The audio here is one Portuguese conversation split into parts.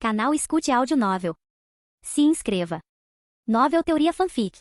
Canal Escute Áudio Novel. Se inscreva. Novel Teoria Fanfic.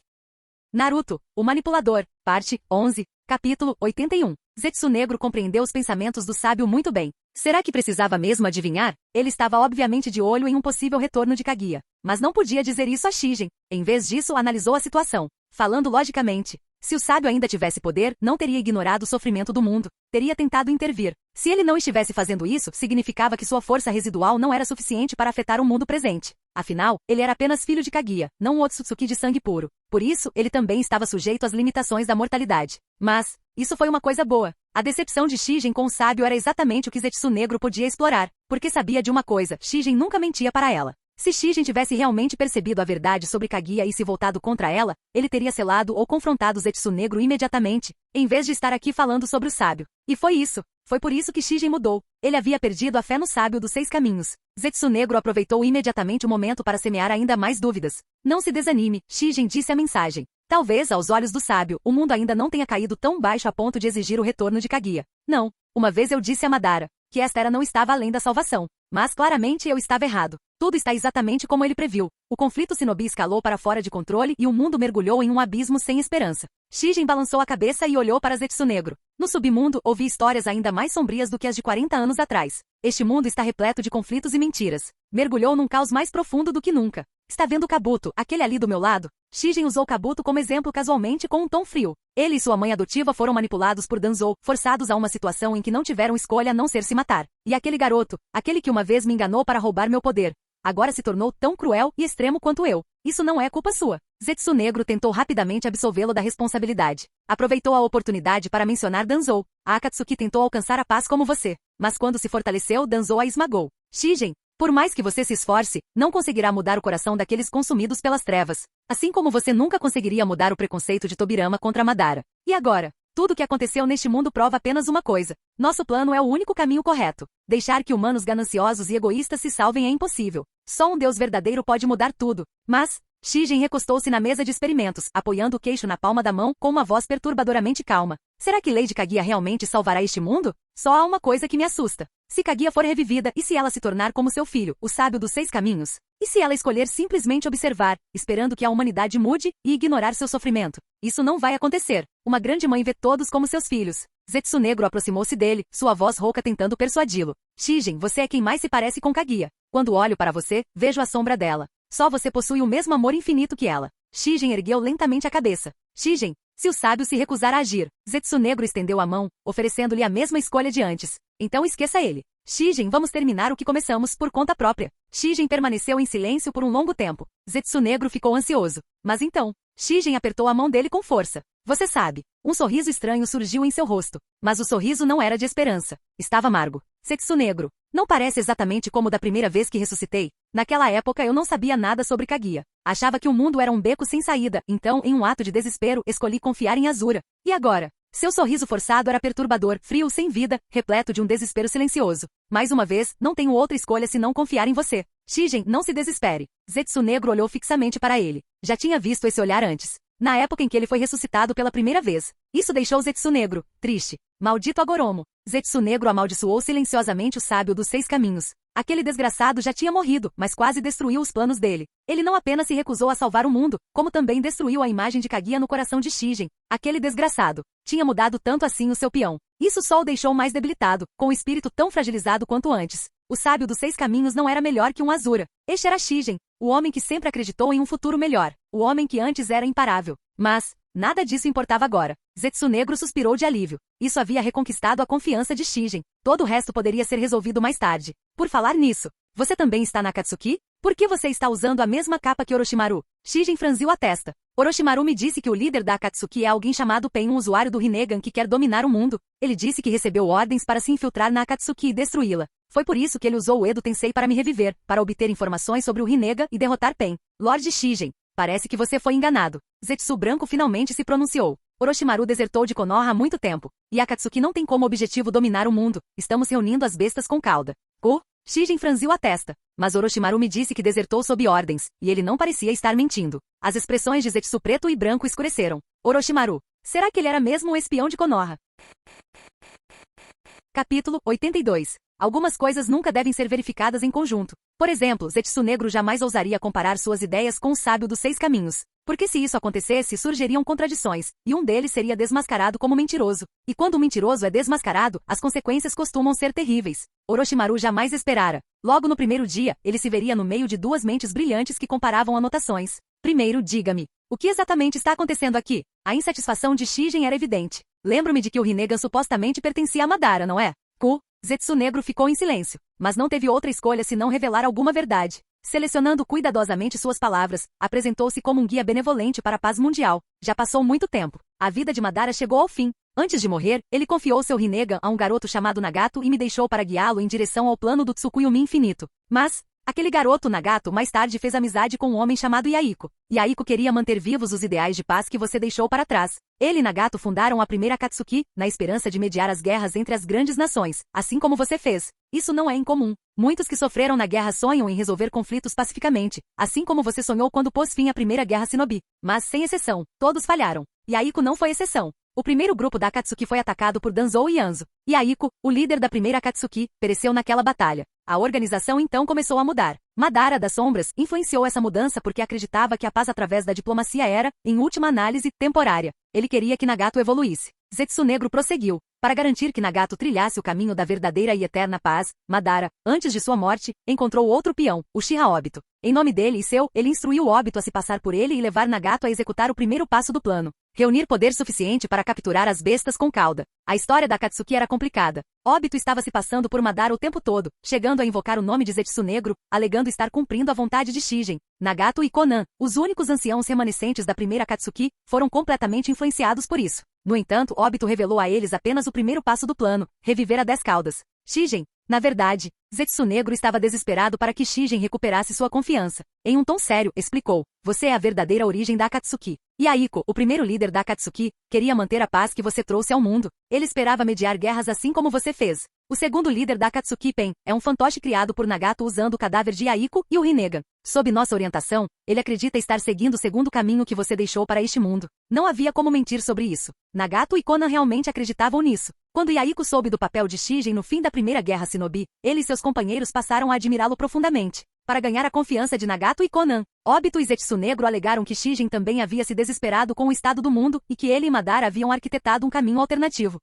Naruto, o Manipulador, parte 11, capítulo 81. Zetsu Negro compreendeu os pensamentos do sábio muito bem. Será que precisava mesmo adivinhar? Ele estava obviamente de olho em um possível retorno de Kaguya, mas não podia dizer isso a Shigen. Em vez disso, analisou a situação, falando logicamente. Se o sábio ainda tivesse poder, não teria ignorado o sofrimento do mundo, teria tentado intervir. Se ele não estivesse fazendo isso, significava que sua força residual não era suficiente para afetar o mundo presente. Afinal, ele era apenas filho de Kaguya, não um Otsutsuki de sangue puro. Por isso, ele também estava sujeito às limitações da mortalidade. Mas, isso foi uma coisa boa. A decepção de Shigen com o sábio era exatamente o que Zetsu Negro podia explorar, porque sabia de uma coisa, Shigen nunca mentia para ela. Se Shigen tivesse realmente percebido a verdade sobre Kaguya e se voltado contra ela, ele teria selado ou confrontado Zetsu Negro imediatamente, em vez de estar aqui falando sobre o sábio. E foi isso. Foi por isso que Shigen mudou. Ele havia perdido a fé no sábio dos 6 caminhos. Zetsu Negro aproveitou imediatamente o momento para semear ainda mais dúvidas. Não se desanime, Shigen disse a mensagem. Talvez, aos olhos do sábio, o mundo ainda não tenha caído tão baixo a ponto de exigir o retorno de Kaguya. Não. Uma vez eu disse a Madara que esta era não estava além da salvação. Mas claramente eu estava errado. Tudo está exatamente como ele previu. O conflito Shinobi escalou para fora de controle e o mundo mergulhou em um abismo sem esperança. Shigen balançou a cabeça e olhou para Zetsu Negro. No submundo, ouvi histórias ainda mais sombrias do que as de 40 anos atrás. Este mundo está repleto de conflitos e mentiras. Mergulhou num caos mais profundo do que nunca. Está vendo Kabuto, aquele ali do meu lado? Shigen usou Kabuto como exemplo casualmente com um tom frio. Ele e sua mãe adotiva foram manipulados por Danzou, forçados a uma situação em que não tiveram escolha a não ser se matar. E aquele garoto, aquele que uma vez me enganou para roubar meu poder, agora se tornou tão cruel e extremo quanto eu. Isso não é culpa sua. Zetsu Negro tentou rapidamente absolvê-lo da responsabilidade. Aproveitou a oportunidade para mencionar Danzou. A Akatsuki tentou alcançar a paz como você, mas quando se fortaleceu, Danzou a esmagou. Shigen, por mais que você se esforce, não conseguirá mudar o coração daqueles consumidos pelas trevas. Assim como você nunca conseguiria mudar o preconceito de Tobirama contra Madara. E agora? Tudo o que aconteceu neste mundo prova apenas uma coisa. Nosso plano é o único caminho correto. Deixar que humanos gananciosos e egoístas se salvem é impossível. Só um Deus verdadeiro pode mudar tudo. Mas, Shigen recostou-se na mesa de experimentos, apoiando o queixo na palma da mão, com uma voz perturbadoramente calma. Será que Lady Kaguya realmente salvará este mundo? Só há uma coisa que me assusta. Se Kaguya for revivida e se ela se tornar como seu filho, o sábio dos 6 caminhos? E se ela escolher simplesmente observar, esperando que a humanidade mude e ignorar seu sofrimento? Isso não vai acontecer. Uma grande mãe vê todos como seus filhos. Zetsu Negro aproximou-se dele, sua voz rouca tentando persuadi-lo. Shigen, você é quem mais se parece com Kaguya. Quando olho para você, vejo a sombra dela. Só você possui o mesmo amor infinito que ela. Shigen ergueu lentamente a cabeça. Shigen, se o sábio se recusar a agir, Zetsu Negro estendeu a mão, oferecendo-lhe a mesma escolha de antes. Então esqueça ele. Shigen, vamos terminar o que começamos por conta própria. Shigen permaneceu em silêncio por um longo tempo. Zetsu Negro ficou ansioso. Mas então, Shigen apertou a mão dele com força. Você sabe, um sorriso estranho surgiu em seu rosto. Mas o sorriso não era de esperança. Estava amargo. Zetsu Negro, não parece exatamente como da primeira vez que ressuscitei. Naquela época eu não sabia nada sobre Kaguya. Achava que o mundo era um beco sem saída, então, em um ato de desespero, escolhi confiar em Azura. E agora? Seu sorriso forçado era perturbador, frio, sem vida, repleto de um desespero silencioso. Mais uma vez, não tenho outra escolha senão confiar em você. Shigen, não se desespere. Zetsu Negro olhou fixamente para ele. Já tinha visto esse olhar antes. Na época em que ele foi ressuscitado pela primeira vez. Isso deixou Zetsu Negro triste. Maldito Agoromo. Zetsu Negro amaldiçoou silenciosamente o sábio dos 6 caminhos. Aquele desgraçado já tinha morrido, mas quase destruiu os planos dele. Ele não apenas se recusou a salvar o mundo, como também destruiu a imagem de Kaguya no coração de Shigen. Aquele desgraçado tinha mudado tanto assim o seu peão. Isso só o deixou mais debilitado, com o espírito tão fragilizado quanto antes. O sábio dos 6 caminhos não era melhor que um Azura. Este era Shigen, o homem que sempre acreditou em um futuro melhor. O homem que antes era imparável. Mas nada disso importava agora. Zetsu Negro suspirou de alívio. Isso havia reconquistado a confiança de Shigen. Todo o resto poderia ser resolvido mais tarde. Por falar nisso, você também está na Akatsuki? Por que você está usando a mesma capa que Orochimaru? Shigen franziu a testa. Orochimaru me disse que o líder da Akatsuki é alguém chamado Pen, um usuário do Rinnegan que quer dominar o mundo. Ele disse que recebeu ordens para se infiltrar na Akatsuki e destruí-la. Foi por isso que ele usou o Edo Tensei para me reviver, para obter informações sobre o Rinnegan e derrotar Pen. Lord Shigen, parece que você foi enganado. Zetsu Branco finalmente se pronunciou. Orochimaru desertou de Konoha há muito tempo. E Akatsuki não tem como objetivo dominar o mundo. Estamos reunindo as bestas com cauda. Shigen franziu a testa. Mas Orochimaru me disse que desertou sob ordens, e ele não parecia estar mentindo. As expressões de Zetsu Preto e Branco escureceram. Orochimaru, será que ele era mesmo um espião de Konoha? Capítulo 82. Algumas coisas nunca devem ser verificadas em conjunto. Por exemplo, Zetsu Negro jamais ousaria comparar suas ideias com o sábio dos 6 caminhos. Porque se isso acontecesse, surgiriam contradições, e um deles seria desmascarado como mentiroso. E quando um mentiroso é desmascarado, as consequências costumam ser terríveis. Orochimaru jamais esperara. Logo no primeiro dia, ele se veria no meio de duas mentes brilhantes que comparavam anotações. Primeiro, diga-me, o que exatamente está acontecendo aqui? A insatisfação de Shingen era evidente. Lembro-me de que o Rinnegan supostamente pertencia a Madara, não é? Zetsu Negro ficou em silêncio, mas não teve outra escolha senão revelar alguma verdade. Selecionando cuidadosamente suas palavras, apresentou-se como um guia benevolente para a paz mundial. Já passou muito tempo. A vida de Madara chegou ao fim. Antes de morrer, ele confiou seu Rinnegan a um garoto chamado Nagato e me deixou para guiá-lo em direção ao plano do Tsukuyumi infinito. Mas, aquele garoto Nagato mais tarde fez amizade com um homem chamado Yaiko. Yaiko queria manter vivos os ideais de paz que você deixou para trás. Ele e Nagato fundaram a primeira Akatsuki, na esperança de mediar as guerras entre as grandes nações, assim como você fez. Isso não é incomum. Muitos que sofreram na guerra sonham em resolver conflitos pacificamente, assim como você sonhou quando pôs fim à primeira guerra Shinobi. Mas, sem exceção, todos falharam. Yaiko não foi exceção. O primeiro grupo da Akatsuki foi atacado por Danzou e Hanzo. Yaiko, o líder da primeira Akatsuki, pereceu naquela batalha. A organização então começou a mudar. Madara das Sombras influenciou essa mudança porque acreditava que a paz através da diplomacia era, em última análise, temporária. Ele queria que Nagato evoluísse. Zetsu Negro prosseguiu. Para garantir que Nagato trilhasse o caminho da verdadeira e eterna paz, Madara, antes de sua morte, encontrou outro peão, o Uchiha Obito. Em nome dele e seu, ele instruiu Obito a se passar por ele e levar Nagato a executar o primeiro passo do plano. Reunir poder suficiente para capturar as bestas com cauda. A história da Akatsuki era complicada. Obito estava se passando por Madara o tempo todo, chegando a invocar o nome de Zetsu Negro, alegando estar cumprindo a vontade de Shingen. Nagato e Konan, os únicos anciãos remanescentes da primeira Akatsuki, foram completamente influenciados por isso. No entanto, Obito revelou a eles apenas o primeiro passo do plano, reviver a 10 caudas. Shingen, na verdade, Zetsu Negro estava desesperado para que Shingen recuperasse sua confiança. Em um tom sério, explicou, você é a verdadeira origem da Akatsuki. Yaiko, o primeiro líder da Akatsuki, queria manter a paz que você trouxe ao mundo. Ele esperava mediar guerras assim como você fez. O segundo líder da Akatsuki, Pen, é um fantoche criado por Nagato usando o cadáver de Yaiko e o Rinnegan. Sob nossa orientação, ele acredita estar seguindo o segundo caminho que você deixou para este mundo. Não havia como mentir sobre isso. Nagato e Konan realmente acreditavam nisso. Quando Yaiko soube do papel de Shingen no fim da primeira guerra Shinobi, ele e seus companheiros passaram a admirá-lo profundamente. Para ganhar a confiança de Nagato e Konan, Obito e Zetsu Negro alegaram que Shingen também havia se desesperado com o estado do mundo e que ele e Madara haviam arquitetado um caminho alternativo.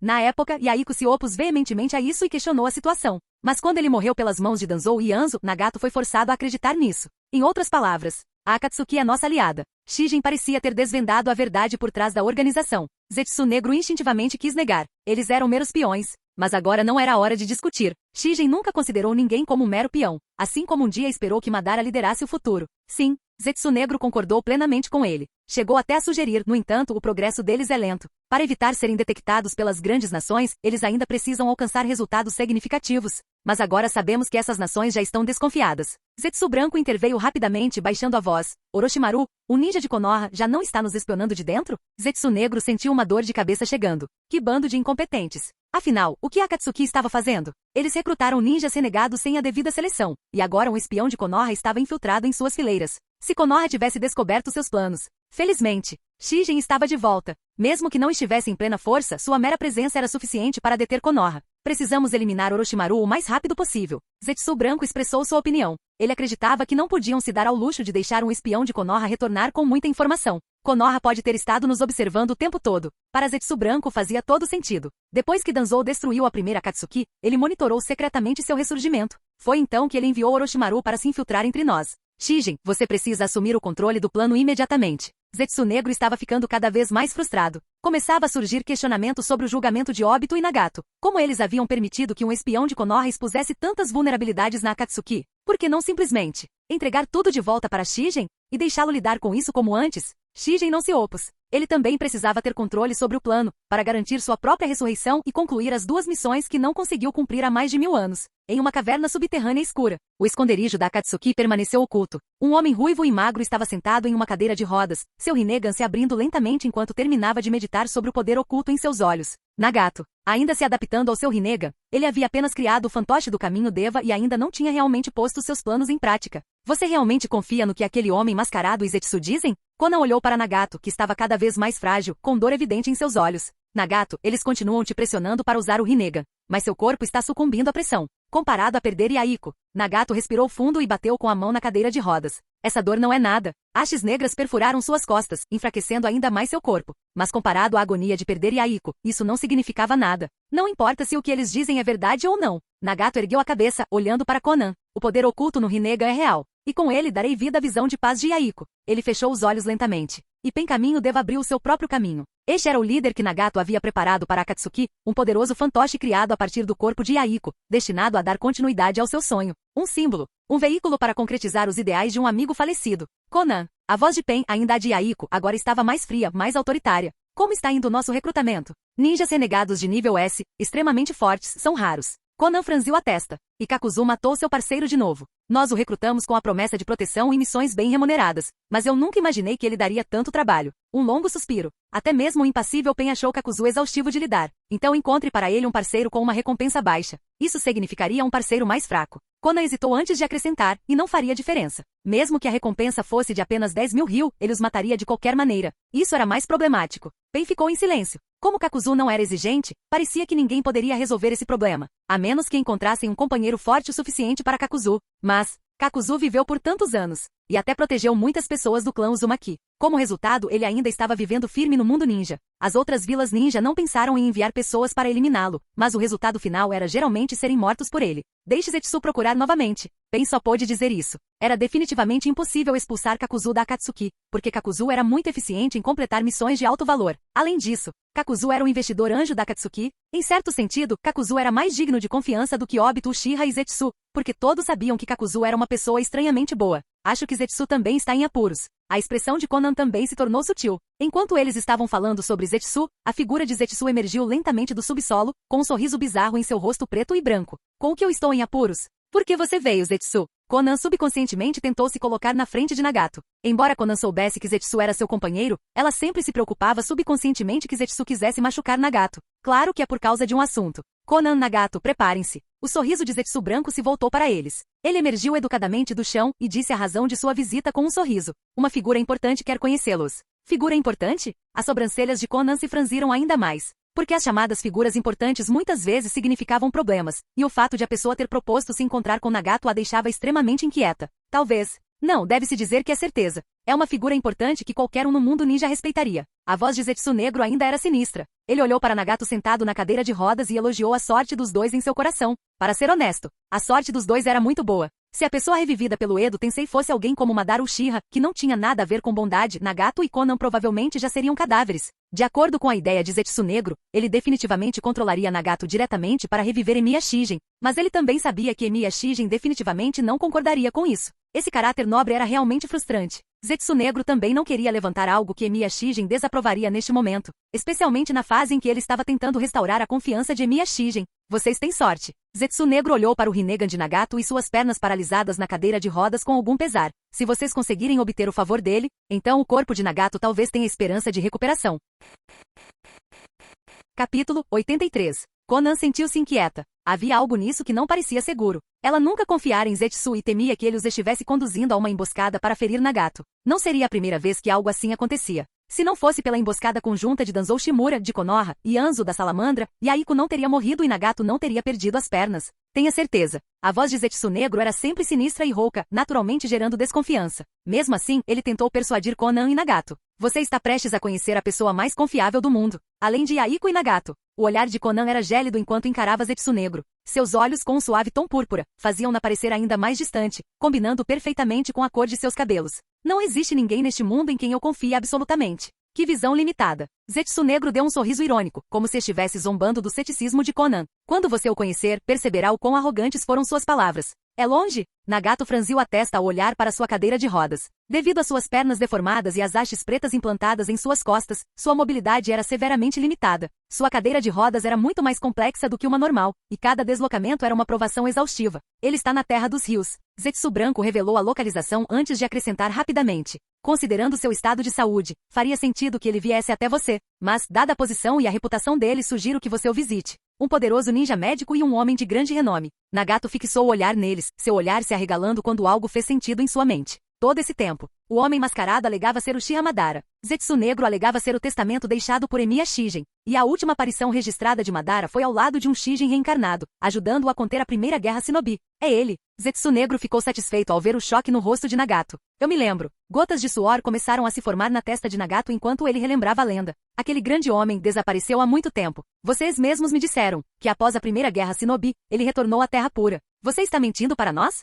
Na época, Yaiko se opôs veementemente a isso e questionou a situação. Mas quando ele morreu pelas mãos de Danzou e Hanzo, Nagato foi forçado a acreditar nisso. Em outras palavras, a Akatsuki é nossa aliada. Shingen parecia ter desvendado a verdade por trás da organização. Zetsu Negro instintivamente quis negar. Eles eram meros peões. Mas agora não era hora de discutir. Shingen nunca considerou ninguém como um mero peão, assim como um dia esperou que Madara liderasse o futuro. Sim, Zetsu Negro concordou plenamente com ele. Chegou até a sugerir, no entanto, o progresso deles é lento. Para evitar serem detectados pelas grandes nações, eles ainda precisam alcançar resultados significativos. Mas agora sabemos que essas nações já estão desconfiadas. Zetsu Branco interveio rapidamente, baixando a voz. Orochimaru, o ninja de Konoha já não está nos espionando de dentro? Zetsu Negro sentiu uma dor de cabeça chegando. Que bando de incompetentes. Afinal, o que a Akatsuki estava fazendo? Eles recrutaram ninjas renegados sem a devida seleção, e agora um espião de Konoha estava infiltrado em suas fileiras. Se Konoha tivesse descoberto seus planos. Felizmente, Shingen estava de volta. Mesmo que não estivesse em plena força, sua mera presença era suficiente para deter Konoha. Precisamos eliminar Orochimaru o mais rápido possível. Zetsu Branco expressou sua opinião. Ele acreditava que não podiam se dar ao luxo de deixar um espião de Konoha retornar com muita informação. Konoha pode ter estado nos observando o tempo todo. Para Zetsu Branco fazia todo sentido. Depois que Danzou destruiu a primeira Akatsuki, ele monitorou secretamente seu ressurgimento. Foi então que ele enviou Orochimaru para se infiltrar entre nós. Shingen, você precisa assumir o controle do plano imediatamente. Zetsu Negro estava ficando cada vez mais frustrado. Começava a surgir questionamentos sobre o julgamento de Obito e Nagato. Como eles haviam permitido que um espião de Konoha expusesse tantas vulnerabilidades na Akatsuki? Por que não simplesmente entregar tudo de volta para Shingen e deixá-lo lidar com isso como antes? Shingen não se opôs. Ele também precisava ter controle sobre o plano, para garantir sua própria ressurreição e concluir as 2 missões que não conseguiu cumprir há mais de 1000 anos. Em uma caverna subterrânea escura, o esconderijo da Akatsuki permaneceu oculto. Um homem ruivo e magro estava sentado em uma cadeira de rodas, seu Rinnegan se abrindo lentamente enquanto terminava de meditar sobre o poder oculto em seus olhos. Nagato, ainda se adaptando ao seu Rinnegan, ele havia apenas criado o fantoche do caminho Deva e ainda não tinha realmente posto seus planos em prática. Você realmente confia no que aquele homem mascarado e Zetsu dizem? Konan olhou para Nagato, que estava cada vez mais frágil, com dor evidente em seus olhos. Nagato, eles continuam te pressionando para usar o Rinnegan, mas seu corpo está sucumbindo à pressão. Comparado a perder Yahiko, Nagato respirou fundo e bateu com a mão na cadeira de rodas. Essa dor não é nada. Hastes negras perfuraram suas costas, enfraquecendo ainda mais seu corpo. Mas comparado à agonia de perder Yahiko, isso não significava nada. Não importa se o que eles dizem é verdade ou não. Nagato ergueu a cabeça, olhando para Conan. O poder oculto no Rinnegan é real. E com ele darei vida à visão de paz de Yahiko. Ele fechou os olhos lentamente. E Pencaminho deva abrir o seu próprio caminho. Este era o líder que Nagato havia preparado para Akatsuki, um poderoso fantoche criado a partir do corpo de Yahiko, destinado a dar continuidade ao seu sonho. Um símbolo, um veículo para concretizar os ideais de um amigo falecido. Conan, a voz de Pen, ainda a de Yahiko, agora estava mais fria, mais autoritária. Como está indo o nosso recrutamento? Ninjas renegados de nível S, extremamente fortes, são raros. Conan franziu a testa. E Kakuzu matou seu parceiro de novo. Nós o recrutamos com a promessa de proteção e missões bem remuneradas, mas eu nunca imaginei que ele daria tanto trabalho. Um longo suspiro. Até mesmo o impassível Pen achou Kakuzu exaustivo de lidar. Então encontre para ele um parceiro com uma recompensa baixa. Isso significaria um parceiro mais fraco. Conan hesitou antes de acrescentar, e não faria diferença. Mesmo que a recompensa fosse de apenas 10.000 ryu, ele os mataria de qualquer maneira. Isso era mais problemático. Pen ficou em silêncio. Como Kakuzu não era exigente, parecia que ninguém poderia resolver esse problema, a menos que encontrassem um companheiro forte o suficiente para Kakuzu. Mas Kakuzu viveu por tantos anos, e até protegeu muitas pessoas do clã Uzumaki. Como resultado, ele ainda estava vivendo firme no mundo ninja. As outras vilas ninja não pensaram em enviar pessoas para eliminá-lo, mas o resultado final era geralmente serem mortos por ele. Deixe Zetsu procurar novamente. Pen só pôde dizer isso. Era definitivamente impossível expulsar Kakuzu da Akatsuki, porque Kakuzu era muito eficiente em completar missões de alto valor. Além disso, Kakuzu era um investidor anjo da Akatsuki. Em certo sentido, Kakuzu era mais digno de confiança do que Obito, Uchiha e Zetsu, porque todos sabiam que Kakuzu era uma pessoa estranhamente boa. Acho que Zetsu também está em apuros. A expressão de Conan também se tornou sutil. Enquanto eles estavam falando sobre Zetsu, a figura de Zetsu emergiu lentamente do subsolo, com um sorriso bizarro em seu rosto preto e branco. Com o que eu estou em apuros? Por que você veio, Zetsu? Conan subconscientemente tentou se colocar na frente de Nagato. Embora Conan soubesse que Zetsu era seu companheiro, ela sempre se preocupava subconscientemente que Zetsu quisesse machucar Nagato. Claro que é por causa de um assunto. Conan, Nagato, preparem-se. O sorriso de Zetsu branco se voltou para eles. Ele emergiu educadamente do chão e disse a razão de sua visita com um sorriso. Uma figura importante quer conhecê-los. Figura importante? As sobrancelhas de Conan se franziram ainda mais. Porque as chamadas figuras importantes muitas vezes significavam problemas, e o fato de a pessoa ter proposto se encontrar com Nagato a deixava extremamente inquieta. Talvez. Não, deve-se dizer que é certeza. É uma figura importante que qualquer um no mundo ninja respeitaria. A voz de Zetsu negro ainda era sinistra. Ele olhou para Nagato sentado na cadeira de rodas e elogiou a sorte dos dois em seu coração. Para ser honesto, a sorte dos dois era muito boa. Se a pessoa revivida pelo Edo Tensei fosse alguém como Madara Uchiha, que não tinha nada a ver com bondade, Nagato e Conan provavelmente já seriam cadáveres. De acordo com a ideia de Zetsu negro, ele definitivamente controlaria Nagato diretamente para reviver Emiya Shigen, mas ele também sabia que Emiya Shigen definitivamente não concordaria com isso. Esse caráter nobre era realmente frustrante. Zetsu negro também não queria levantar algo que Emiya Shigen desaprovaria neste momento, especialmente na fase em que ele estava tentando restaurar a confiança de Emiya Shigen. Vocês têm sorte. Zetsu negro olhou para o Rinnegan de Nagato e suas pernas paralisadas na cadeira de rodas com algum pesar. Se vocês conseguirem obter o favor dele, então o corpo de Nagato talvez tenha esperança de recuperação. Capítulo 83. Conan sentiu-se inquieta. Havia algo nisso que não parecia seguro. Ela nunca confiara em Zetsu e temia que ele os estivesse conduzindo a uma emboscada para ferir Nagato. Não seria a primeira vez que algo assim acontecia. Se não fosse pela emboscada conjunta de Danzou Shimura, de Konoha, e Anzo da Salamandra, Yahiko não teria morrido e Nagato não teria perdido as pernas. Tenha certeza. A voz de Zetsu negro era sempre sinistra e rouca, naturalmente gerando desconfiança. Mesmo assim, ele tentou persuadir Conan e Nagato. Você está prestes a conhecer a pessoa mais confiável do mundo, além de Yahiko e Nagato. O olhar de Conan era gélido enquanto encarava Zetsu negro. Seus olhos, com um suave tom púrpura, faziam-na parecer ainda mais distante, combinando perfeitamente com a cor de seus cabelos. Não existe ninguém neste mundo em quem eu confie absolutamente. Que visão limitada. Zetsu negro deu um sorriso irônico, como se estivesse zombando do ceticismo de Conan. Quando você o conhecer, perceberá o quão arrogantes foram suas palavras. É longe? Nagato franziu a testa ao olhar para sua cadeira de rodas. Devido às suas pernas deformadas e às hastes pretas implantadas em suas costas, sua mobilidade era severamente limitada. Sua cadeira de rodas era muito mais complexa do que uma normal, e cada deslocamento era uma provação exaustiva. Ele está na Terra dos Rios. Zetsu branco revelou a localização antes de acrescentar rapidamente. Considerando seu estado de saúde, faria sentido que ele viesse até você, mas, dada a posição e a reputação dele, sugiro que você o visite. Um poderoso ninja médico e um homem de grande renome. Nagato fixou o olhar neles, seu olhar se arregalando quando algo fez sentido em sua mente. todo esse tempo. O homem mascarado alegava ser o Uchiha Madara. Zetsu Negro alegava ser o testamento deixado por Emiya Shigen. E a última aparição registrada de Madara foi ao lado de um Shigen reencarnado, ajudando-o a conter a primeira guerra Shinobi. É ele. Zetsu Negro ficou satisfeito ao ver o choque no rosto de Nagato. Eu me lembro. Gotas de suor começaram a se formar na testa de Nagato enquanto ele relembrava a lenda. Aquele grande homem desapareceu há muito tempo. Vocês mesmos me disseram que após a primeira guerra Shinobi, ele retornou à Terra Pura. Você está mentindo para nós?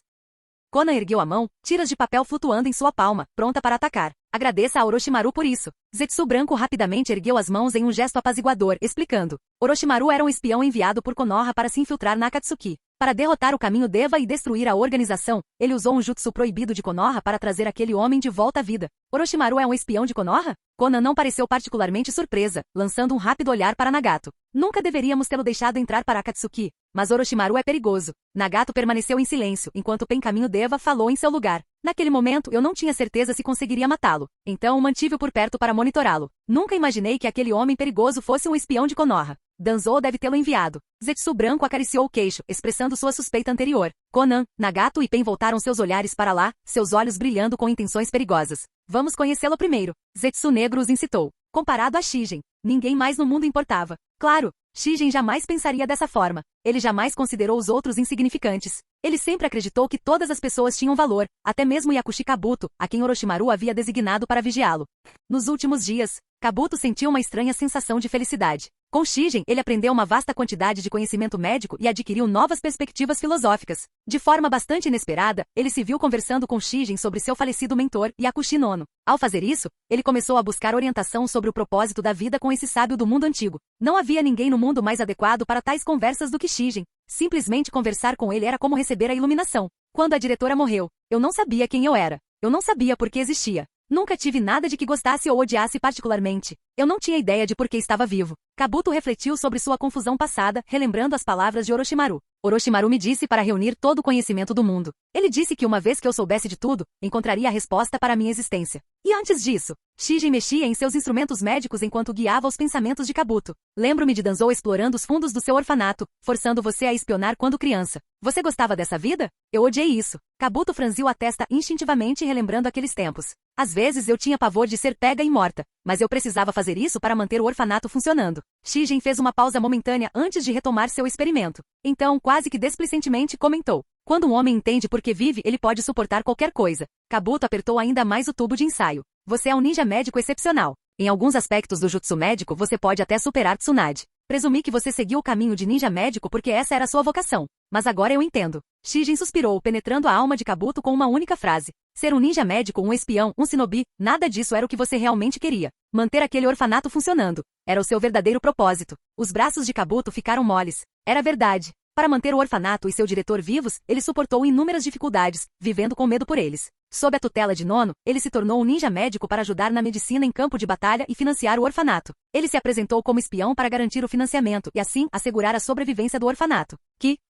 Konan ergueu a mão, tiras de papel flutuando em sua palma, pronta para atacar. Agradeça a Orochimaru por isso. Zetsu Branco rapidamente ergueu as mãos em um gesto apaziguador, explicando. Orochimaru era um espião enviado por Konoha para se infiltrar na Akatsuki. Para derrotar o caminho Deva e destruir a organização, ele usou um jutsu proibido de Konoha para trazer aquele homem de volta à vida. Orochimaru é um espião de Konoha? Konan não pareceu particularmente surpresa, lançando um rápido olhar para Nagato. Nunca deveríamos tê-lo deixado entrar para Akatsuki, mas Orochimaru é perigoso. Nagato permaneceu em silêncio, enquanto Pencaminho Deva falou em seu lugar. Naquele momento, eu não tinha certeza se conseguiria matá-lo. Então, mantive-o por perto para monitorá-lo. Nunca imaginei que aquele homem perigoso fosse um espião de Konoha. Danzou deve tê-lo enviado. Zetsu Branco acariciou o queixo, expressando sua suspeita anterior. Konan, Nagato e Pen voltaram seus olhares para lá, seus olhos brilhando com intenções perigosas. Vamos conhecê-lo primeiro. Zetsu Negro os incitou. Comparado a Shigen, ninguém mais no mundo importava. Claro, Shigen jamais pensaria dessa forma. Ele jamais considerou os outros insignificantes. Ele sempre acreditou que todas as pessoas tinham valor, até mesmo Yakushi Kabuto, a quem Orochimaru havia designado para vigiá-lo. Nos últimos dias, Kabuto sentiu uma estranha sensação de felicidade. Com Shigen, ele aprendeu uma vasta quantidade de conhecimento médico e adquiriu novas perspectivas filosóficas. De forma bastante inesperada, ele se viu conversando com Shigen sobre seu falecido mentor, Yakushi Nono. Ao fazer isso, ele começou a buscar orientação sobre o propósito da vida com esse sábio do mundo antigo. Não havia ninguém no mundo mais adequado para tais conversas do que Shigen. Simplesmente conversar com ele era como receber a iluminação. Quando a diretora morreu, eu não sabia quem eu era. Eu não sabia por que existia. Nunca tive nada de que gostasse ou odiasse particularmente. Eu não tinha ideia de por que estava vivo. Kabuto refletiu sobre sua confusão passada, relembrando as palavras de Orochimaru. Orochimaru me disse para reunir todo o conhecimento do mundo. Ele disse que uma vez que eu soubesse de tudo, encontraria a resposta para a minha existência. E antes disso, Shigen mexia em seus instrumentos médicos enquanto guiava os pensamentos de Kabuto. Lembro-me de Danzou explorando os fundos do seu orfanato, forçando você a espionar quando criança. Você gostava dessa vida? Eu odiei isso. Kabuto franziu a testa instintivamente relembrando aqueles tempos. Às vezes eu tinha pavor de ser pega e morta, mas eu precisava fazer isso para manter o orfanato funcionando. Shigen fez uma pausa momentânea antes de retomar seu experimento. Então, quase que desplicentemente, comentou. Quando um homem entende por que vive, ele pode suportar qualquer coisa. Kabuto apertou ainda mais o tubo de ensaio. Você é um ninja médico excepcional. Em alguns aspectos do jutsu médico você pode até superar Tsunade. Presumi que você seguiu o caminho de ninja médico porque essa era sua vocação. Mas agora eu entendo. Shigen suspirou, penetrando a alma de Kabuto com uma única frase. Ser um ninja médico, um espião, um shinobi, nada disso era o que você realmente queria. Manter aquele orfanato funcionando. Era o seu verdadeiro propósito. Os braços de Kabuto ficaram moles. Era verdade. Para manter o orfanato e seu diretor vivos, ele suportou inúmeras dificuldades, vivendo com medo por eles. Sob a tutela de Nono, ele se tornou um ninja médico para ajudar na medicina em campo de batalha e financiar o orfanato. Ele se apresentou como espião para garantir o financiamento e assim assegurar a sobrevivência do orfanato.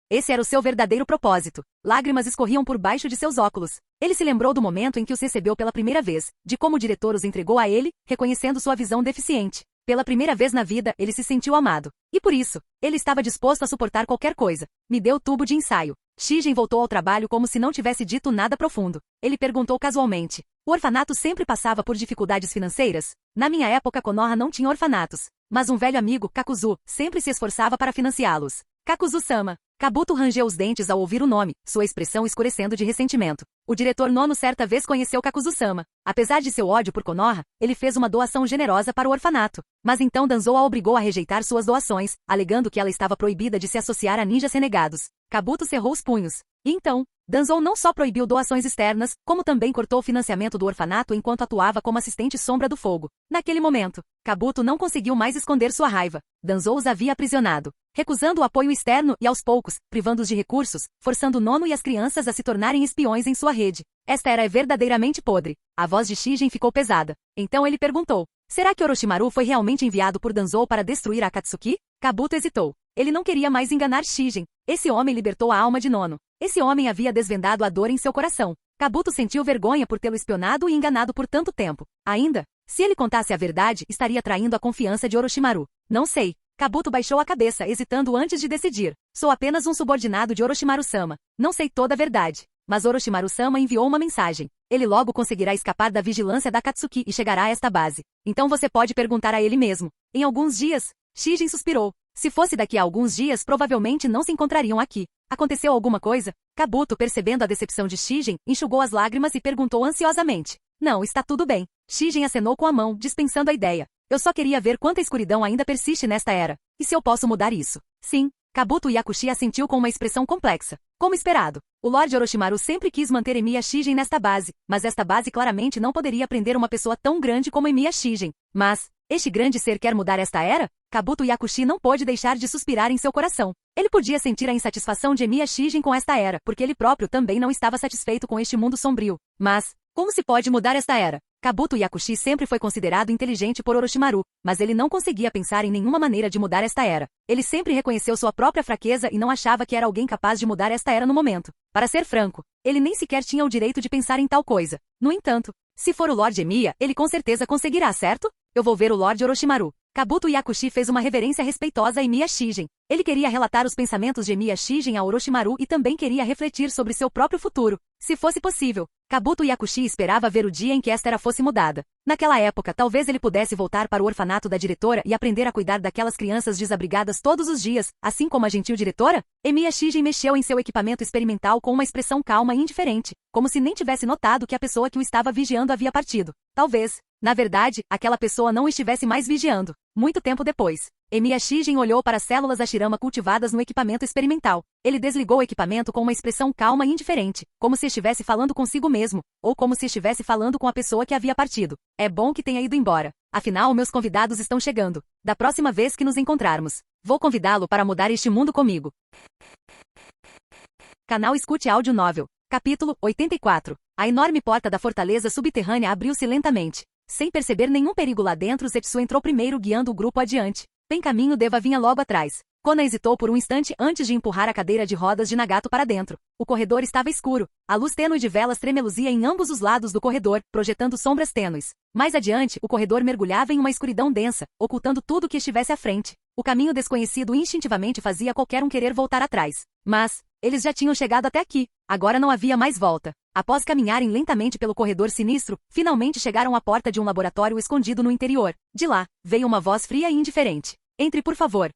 Esse era o seu verdadeiro propósito. Lágrimas escorriam por baixo de seus óculos. Ele se lembrou do momento em que os recebeu pela primeira vez, de como o diretor os entregou a ele, reconhecendo sua visão deficiente. Pela primeira vez na vida, ele se sentiu amado. E por isso, ele estava disposto a suportar qualquer coisa. Me deu o tubo de ensaio. Shigen voltou ao trabalho como se não tivesse dito nada profundo. Ele perguntou casualmente. O orfanato sempre passava por dificuldades financeiras? Na minha época, Konoha não tinha orfanatos. Mas um velho amigo, Kakuzu, sempre se esforçava para financiá-los. Kakuzu-sama. Kabuto rangeu os dentes ao ouvir o nome, sua expressão escurecendo de ressentimento. O diretor Nono certa vez conheceu Kakuzu-sama. Apesar de seu ódio por Konoha, ele fez uma doação generosa para o orfanato. Mas então Danzou a obrigou a rejeitar suas doações, alegando que ela estava proibida de se associar a ninjas renegados. Kabuto cerrou os punhos. E então, Danzou não só proibiu doações externas, como também cortou o financiamento do orfanato enquanto atuava como assistente sombra do fogo. Naquele momento, Kabuto não conseguiu mais esconder sua raiva. Danzou os havia aprisionado, recusando o apoio externo e aos poucos, privando-os de recursos, forçando Nono e as crianças a se tornarem espiões em sua rede. Esta era verdadeiramente podre. A voz de Shigen ficou pesada. Então ele perguntou, será que Orochimaru foi realmente enviado por Danzou para destruir a Akatsuki? Kabuto hesitou. Ele não queria mais enganar Shigen. Esse homem libertou a alma de Nono. Esse homem havia desvendado a dor em seu coração. Kabuto sentiu vergonha por tê-lo espionado e enganado por tanto tempo. Ainda, se ele contasse a verdade, estaria traindo a confiança de Orochimaru. Não sei. Kabuto baixou a cabeça, hesitando antes de decidir. Sou apenas um subordinado de Orochimaru-sama. Não sei toda a verdade. mas Orochimaru-sama enviou uma mensagem. Ele logo conseguirá escapar da vigilância da Akatsuki e chegará a esta base. Então você pode perguntar a ele mesmo. Em alguns dias, Shijin suspirou. Se fosse daqui a alguns dias, provavelmente não se encontrariam aqui. Aconteceu alguma coisa? Kabuto, percebendo a decepção de Shijin, enxugou as lágrimas e perguntou ansiosamente. Não, está tudo bem. Shijin acenou com a mão, dispensando a ideia. Eu só queria ver quanta escuridão ainda persiste nesta era. E se eu posso mudar isso? Sim. Kabuto Yakushi assentiu com uma expressão complexa. Como esperado. O Lorde Orochimaru sempre quis manter Emiya Shijin nesta base, mas esta base claramente não poderia prender uma pessoa tão grande como Emiya Shijin. Mas, este grande ser quer mudar esta era? Kabuto Yakushi não pôde deixar de suspirar em seu coração. Ele podia sentir a insatisfação de Emiya Shijin com esta era, porque ele próprio também não estava satisfeito com este mundo sombrio. Mas, como se pode mudar esta era? Kabuto Yakushi sempre foi considerado inteligente por Orochimaru, mas ele não conseguia pensar em nenhuma maneira de mudar esta era. Ele sempre reconheceu sua própria fraqueza e não achava que era alguém capaz de mudar esta era no momento. Para ser franco, ele nem sequer tinha o direito de pensar em tal coisa. No entanto, se for o Lorde Emiya, ele com certeza conseguirá, certo? Eu vou ver o Lorde Orochimaru. Kabuto Yakushi fez uma reverência respeitosa a Emiya Shijin. Ele queria relatar os pensamentos de Emiya Shijin a Orochimaru e também queria refletir sobre seu próprio futuro. Se fosse possível, Kabuto Yakushi esperava ver o dia em que esta era fosse mudada. Naquela época, talvez ele pudesse voltar para o orfanato da diretora e aprender a cuidar daquelas crianças desabrigadas todos os dias, assim como a gentil diretora? Emiya Shijin mexeu em seu equipamento experimental com uma expressão calma e indiferente, como se nem tivesse notado que a pessoa que o estava vigiando havia partido. Talvez, na verdade, aquela pessoa não estivesse mais vigiando. Muito tempo depois, Emiya Shijin olhou para as células Hashirama cultivadas no equipamento experimental. Ele desligou o equipamento com uma expressão calma e indiferente, como se estivesse falando consigo mesmo, ou como se estivesse falando com a pessoa que havia partido. É bom que tenha ido embora. Afinal, meus convidados estão chegando. Da próxima vez que nos encontrarmos, vou convidá-lo para mudar este mundo comigo. Canal Escute Áudio Novel. Capítulo 84. A enorme porta da fortaleza subterrânea abriu-se lentamente. Sem perceber nenhum perigo lá dentro, Zetsu entrou primeiro, guiando o grupo adiante. Bem caminho, Deva vinha logo atrás. Konan hesitou por um instante antes de empurrar a cadeira de rodas de Nagato para dentro. O corredor estava escuro. A luz tênue de velas tremeluzia em ambos os lados do corredor, projetando sombras tênues. Mais adiante, o corredor mergulhava em uma escuridão densa, ocultando tudo que estivesse à frente. O caminho desconhecido instintivamente fazia qualquer um querer voltar atrás. Mas, eles já tinham chegado até aqui. Agora não havia mais volta. Após caminharem lentamente pelo corredor sinistro, finalmente chegaram à porta de um laboratório escondido no interior. De lá, veio uma voz fria e indiferente. Entre, por favor.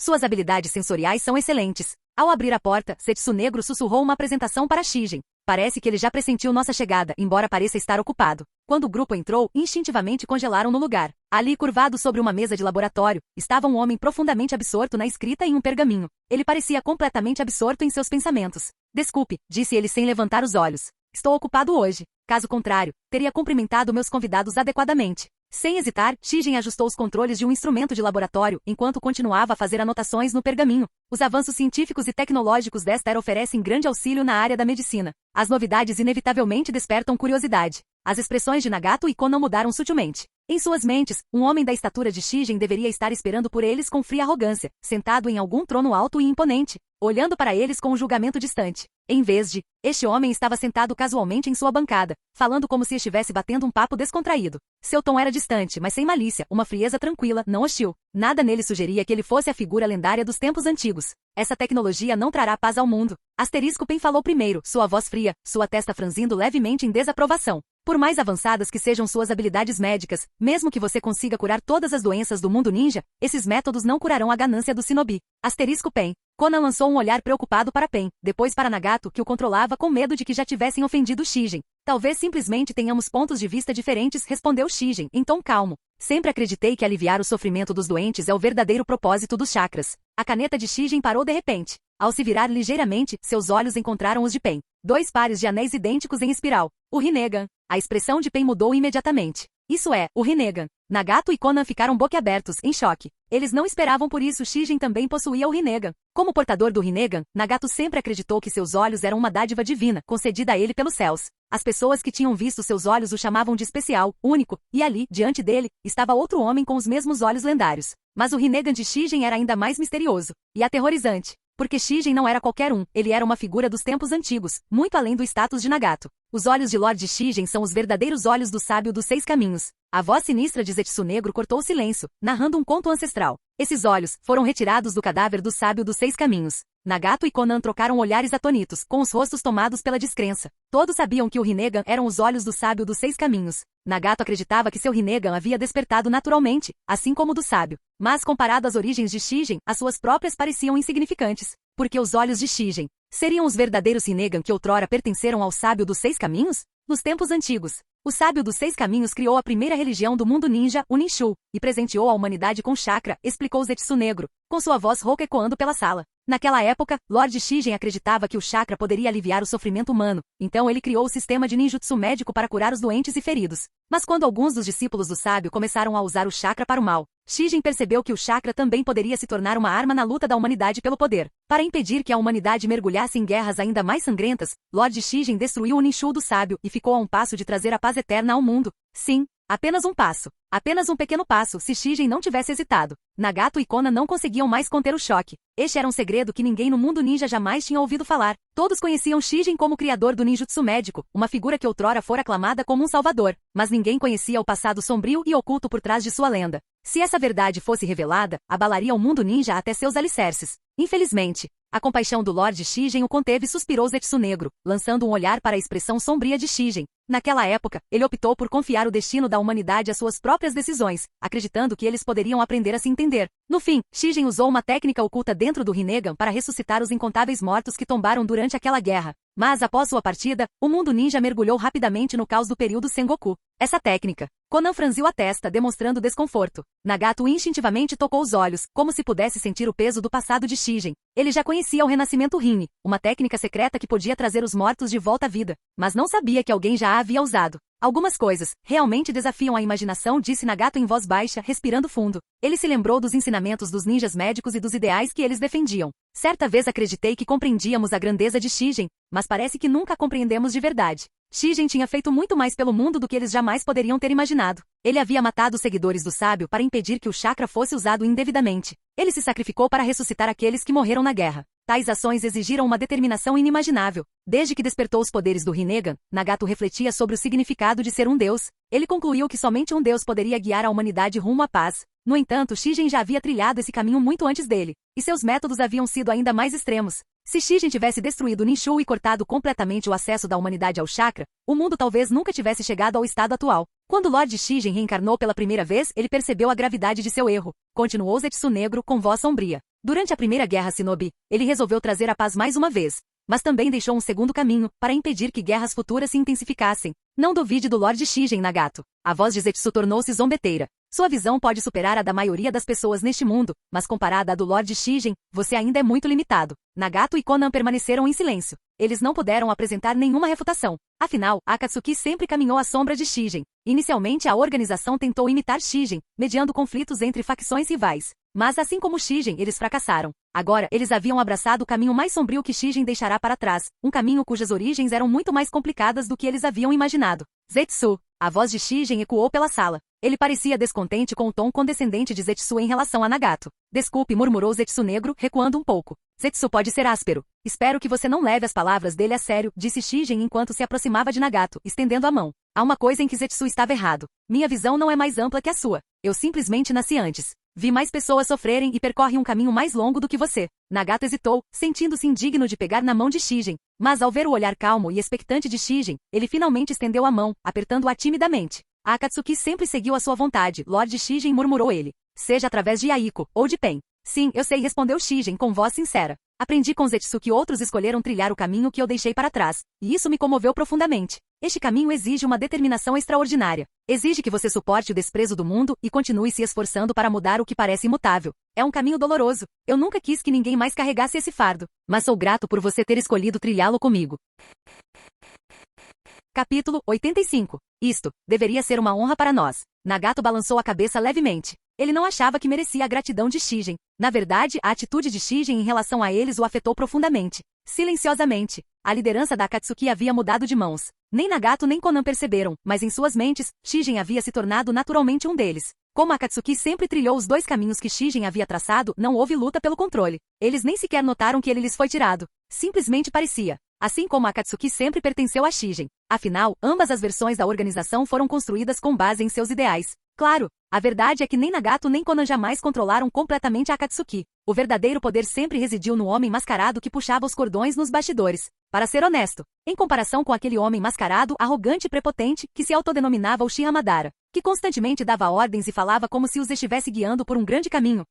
Suas habilidades sensoriais são excelentes. Ao abrir a porta, Zetsu Negro sussurrou uma apresentação para Shijin. Parece que ele já pressentiu nossa chegada, embora pareça estar ocupado. Quando o grupo entrou, instintivamente congelaram no lugar. Ali, curvado sobre uma mesa de laboratório, estava um homem profundamente absorto na escrita em um pergaminho. Ele parecia completamente absorto em seus pensamentos. Desculpe, disse ele sem levantar os olhos. Estou ocupado hoje. Caso contrário, teria cumprimentado meus convidados adequadamente. Sem hesitar, Shijin ajustou os controles de um instrumento de laboratório enquanto continuava a fazer anotações no pergaminho. Os avanços científicos e tecnológicos desta era oferecem grande auxílio na área da medicina. As novidades inevitavelmente despertam curiosidade. As expressões de Nagato e Konan mudaram sutilmente. Em suas mentes, um homem da estatura de Shijin deveria estar esperando por eles com fria arrogância, sentado em algum trono alto e imponente, olhando para eles com um julgamento distante. Em vez de, este homem estava sentado casualmente em sua bancada, falando como se estivesse batendo um papo descontraído. Seu tom era distante, mas sem malícia, uma frieza tranquila, não hostil. Nada nele sugeria que ele fosse a figura lendária dos tempos antigos. Essa tecnologia não trará paz ao mundo. Asterisco Pen falou primeiro, sua voz fria, sua testa franzindo levemente em desaprovação. Por mais avançadas que sejam suas habilidades médicas, mesmo que você consiga curar todas as doenças do mundo ninja, esses métodos não curarão a ganância do shinobi. Asterisco Pen. Konan lançou um olhar preocupado para Pen, depois para Nagato, que o controlava com medo de que já tivessem ofendido Shijin. Talvez simplesmente tenhamos pontos de vista diferentes, respondeu Shijin, em tom calmo. Sempre acreditei que aliviar o sofrimento dos doentes é o verdadeiro propósito dos chakras. A caneta de Shijin parou de repente. Ao se virar ligeiramente, seus olhos encontraram os de Pen. 2 pares de anéis idênticos em espiral. O Rinnegan. A expressão de Pen mudou imediatamente. Isso é, o Rinnegan. Nagato e Konan ficaram boquiabertos, em choque. Eles não esperavam por isso. Shijin também possuía o Rinnegan. Como portador do Rinnegan, Nagato sempre acreditou que seus olhos eram uma dádiva divina, concedida a ele pelos céus. As pessoas que tinham visto seus olhos o chamavam de especial, único, e ali, diante dele, estava outro homem com os mesmos olhos lendários. Mas o Rinnegan de Shijin era ainda mais misterioso e aterrorizante. Porque Shijin não era qualquer um, ele era uma figura dos tempos antigos, muito além do status de Nagato. Os olhos de Lord Shijin são os verdadeiros olhos do sábio dos 6 caminhos. A voz sinistra de Zetsu Negro cortou o silêncio, narrando um conto ancestral. Esses olhos foram retirados do cadáver do sábio dos 6 caminhos. Nagato e Conan trocaram olhares atônitos, com os rostos tomados pela descrença. Todos sabiam que o Rinnegan eram os olhos do sábio dos 6 caminhos. Nagato acreditava que seu Rinnegan havia despertado naturalmente, assim como o do sábio. Mas comparado às origens de Shigen, as suas próprias pareciam insignificantes. Porque os olhos de Shigen seriam os verdadeiros Rinnegan que outrora pertenceram ao sábio dos 6 caminhos? Nos tempos antigos, o sábio dos 6 caminhos criou a primeira religião do mundo ninja, o Ninshu, e presenteou a humanidade com chakra, explicou Zetsu Negro, com sua voz rouca ecoando pela sala. Naquela época, Lord Shigen acreditava que o chakra poderia aliviar o sofrimento humano, então ele criou o sistema de ninjutsu médico para curar os doentes e feridos. Mas quando alguns dos discípulos do sábio começaram a usar o chakra para o mal, Shigen percebeu que o chakra também poderia se tornar uma arma na luta da humanidade pelo poder. Para impedir que a humanidade mergulhasse em guerras ainda mais sangrentas, Lord Shigen destruiu o Ninshu do sábio e ficou a um passo de trazer a paz eterna ao mundo. Sim, apenas um passo. Apenas um pequeno passo se Shigen não tivesse hesitado. Nagato e Conan não conseguiam mais conter o choque. Este era um segredo que ninguém no mundo ninja jamais tinha ouvido falar. Todos conheciam Shigen como criador do ninjutsu médico, uma figura que outrora fora aclamada como um salvador. Mas ninguém conhecia o passado sombrio e oculto por trás de sua lenda. Se essa verdade fosse revelada, abalaria o mundo ninja até seus alicerces. Infelizmente, a compaixão do Lord Shigen o conteve e suspirou Zetsu Negro, lançando um olhar para a expressão sombria de Shigen. Naquela época, ele optou por confiar o destino da humanidade às suas próprias decisões, acreditando que eles poderiam aprender a se entender. No fim, Shigen usou uma técnica oculta dentro do Rinnegan para ressuscitar os incontáveis mortos que tombaram durante aquela guerra. Mas após sua partida, o mundo ninja mergulhou rapidamente no caos do período Sengoku. Essa técnica, Conan franziu a testa, demonstrando desconforto. Nagato instintivamente tocou os olhos, como se pudesse sentir o peso do passado de Shigen. Ele já conhecia o renascimento Rinne, uma técnica secreta que podia trazer os mortos de volta à vida, mas não sabia que alguém já a havia usado. Algumas coisas realmente desafiam a imaginação, disse Nagato em voz baixa, respirando fundo. Ele se lembrou dos ensinamentos dos ninjas médicos e dos ideais que eles defendiam. Certa vez acreditei que compreendíamos a grandeza de Shigen, mas parece que nunca a compreendemos de verdade. Shigen tinha feito muito mais pelo mundo do que eles jamais poderiam ter imaginado. Ele havia matado os seguidores do sábio para impedir que o chakra fosse usado indevidamente. Ele se sacrificou para ressuscitar aqueles que morreram na guerra. Tais ações exigiram uma determinação inimaginável. Desde que despertou os poderes do Rinnegan, Nagato refletia sobre o significado de ser um deus. Ele concluiu que somente um deus poderia guiar a humanidade rumo à paz. No entanto, Shigen já havia trilhado esse caminho muito antes dele, e seus métodos haviam sido ainda mais extremos. Se Shigen tivesse destruído Ninshu e cortado completamente o acesso da humanidade ao chakra, o mundo talvez nunca tivesse chegado ao estado atual. Quando Lord Shigen reencarnou pela primeira vez, ele percebeu a gravidade de seu erro. Continuou Zetsu Negro com voz sombria. Durante a primeira guerra Shinobi, ele resolveu trazer a paz mais uma vez. Mas também deixou um segundo caminho, para impedir que guerras futuras se intensificassem. Não duvide do Lord Shigen, Nagato. A voz de Zetsu tornou-se zombeteira. Sua visão pode superar a da maioria das pessoas neste mundo, mas comparada à do Lord Shigen, você ainda é muito limitado. Nagato e Conan permaneceram em silêncio. Eles não puderam apresentar nenhuma refutação. Afinal, Akatsuki sempre caminhou à sombra de Shigen. Inicialmente a organização tentou imitar Shigen, mediando conflitos entre facções rivais. Mas assim como Shigen, eles fracassaram. Agora, eles haviam abraçado o caminho mais sombrio que Shigen deixará para trás, um caminho cujas origens eram muito mais complicadas do que eles haviam imaginado. Zetsu! A voz de Shigen ecoou pela sala. Ele parecia descontente com o tom condescendente de Zetsu em relação a Nagato. Desculpe, murmurou Zetsu Negro, recuando um pouco. Zetsu pode ser áspero. Espero que você não leve as palavras dele a sério, disse Shigen enquanto se aproximava de Nagato, estendendo a mão. Há uma coisa em que Zetsu estava errado. Minha visão não é mais ampla que a sua. Eu simplesmente nasci antes. Vi mais pessoas sofrerem e percorre um caminho mais longo do que você. Nagato hesitou, sentindo-se indigno de pegar na mão de Shigen. Mas ao ver o olhar calmo e expectante de Shigen, ele finalmente estendeu a mão, apertando-a timidamente. A Akatsuki sempre seguiu a sua vontade, Lord Shigen, murmurou ele. Seja através de Aiko, ou de Pen. Sim, eu sei, respondeu Shigen com voz sincera. Aprendi com Zetsu que outros escolheram trilhar o caminho que eu deixei para trás, e isso me comoveu profundamente. Este caminho exige uma determinação extraordinária. Exige que você suporte o desprezo do mundo e continue se esforçando para mudar o que parece imutável. É um caminho doloroso. Eu nunca quis que ninguém mais carregasse esse fardo, mas sou grato por você ter escolhido trilhá-lo comigo. Capítulo 85. Isto deveria ser uma honra para nós. Nagato balançou a cabeça levemente. Ele não achava que merecia a gratidão de Shigen. Na verdade, a atitude de Shigen em relação a eles o afetou profundamente. Silenciosamente, a liderança da Akatsuki havia mudado de mãos. Nem Nagato nem Conan perceberam, mas em suas mentes, Shigen havia se tornado naturalmente um deles. Como a Akatsuki sempre trilhou os dois caminhos que Shigen havia traçado, não houve luta pelo controle. Eles nem sequer notaram que ele lhes foi tirado. Simplesmente parecia. assim como a Akatsuki sempre pertenceu a Shigen. Afinal, ambas as versões da organização foram construídas com base em seus ideais. Claro, a verdade é que nem Nagato nem Conan jamais controlaram completamente a Akatsuki. O verdadeiro poder sempre residiu no homem mascarado que puxava os cordões nos bastidores. Para ser honesto, em comparação com aquele homem mascarado, arrogante e prepotente, que se autodenominava Uchiha Madara, que constantemente dava ordens e falava como se os estivesse guiando por um grande caminho.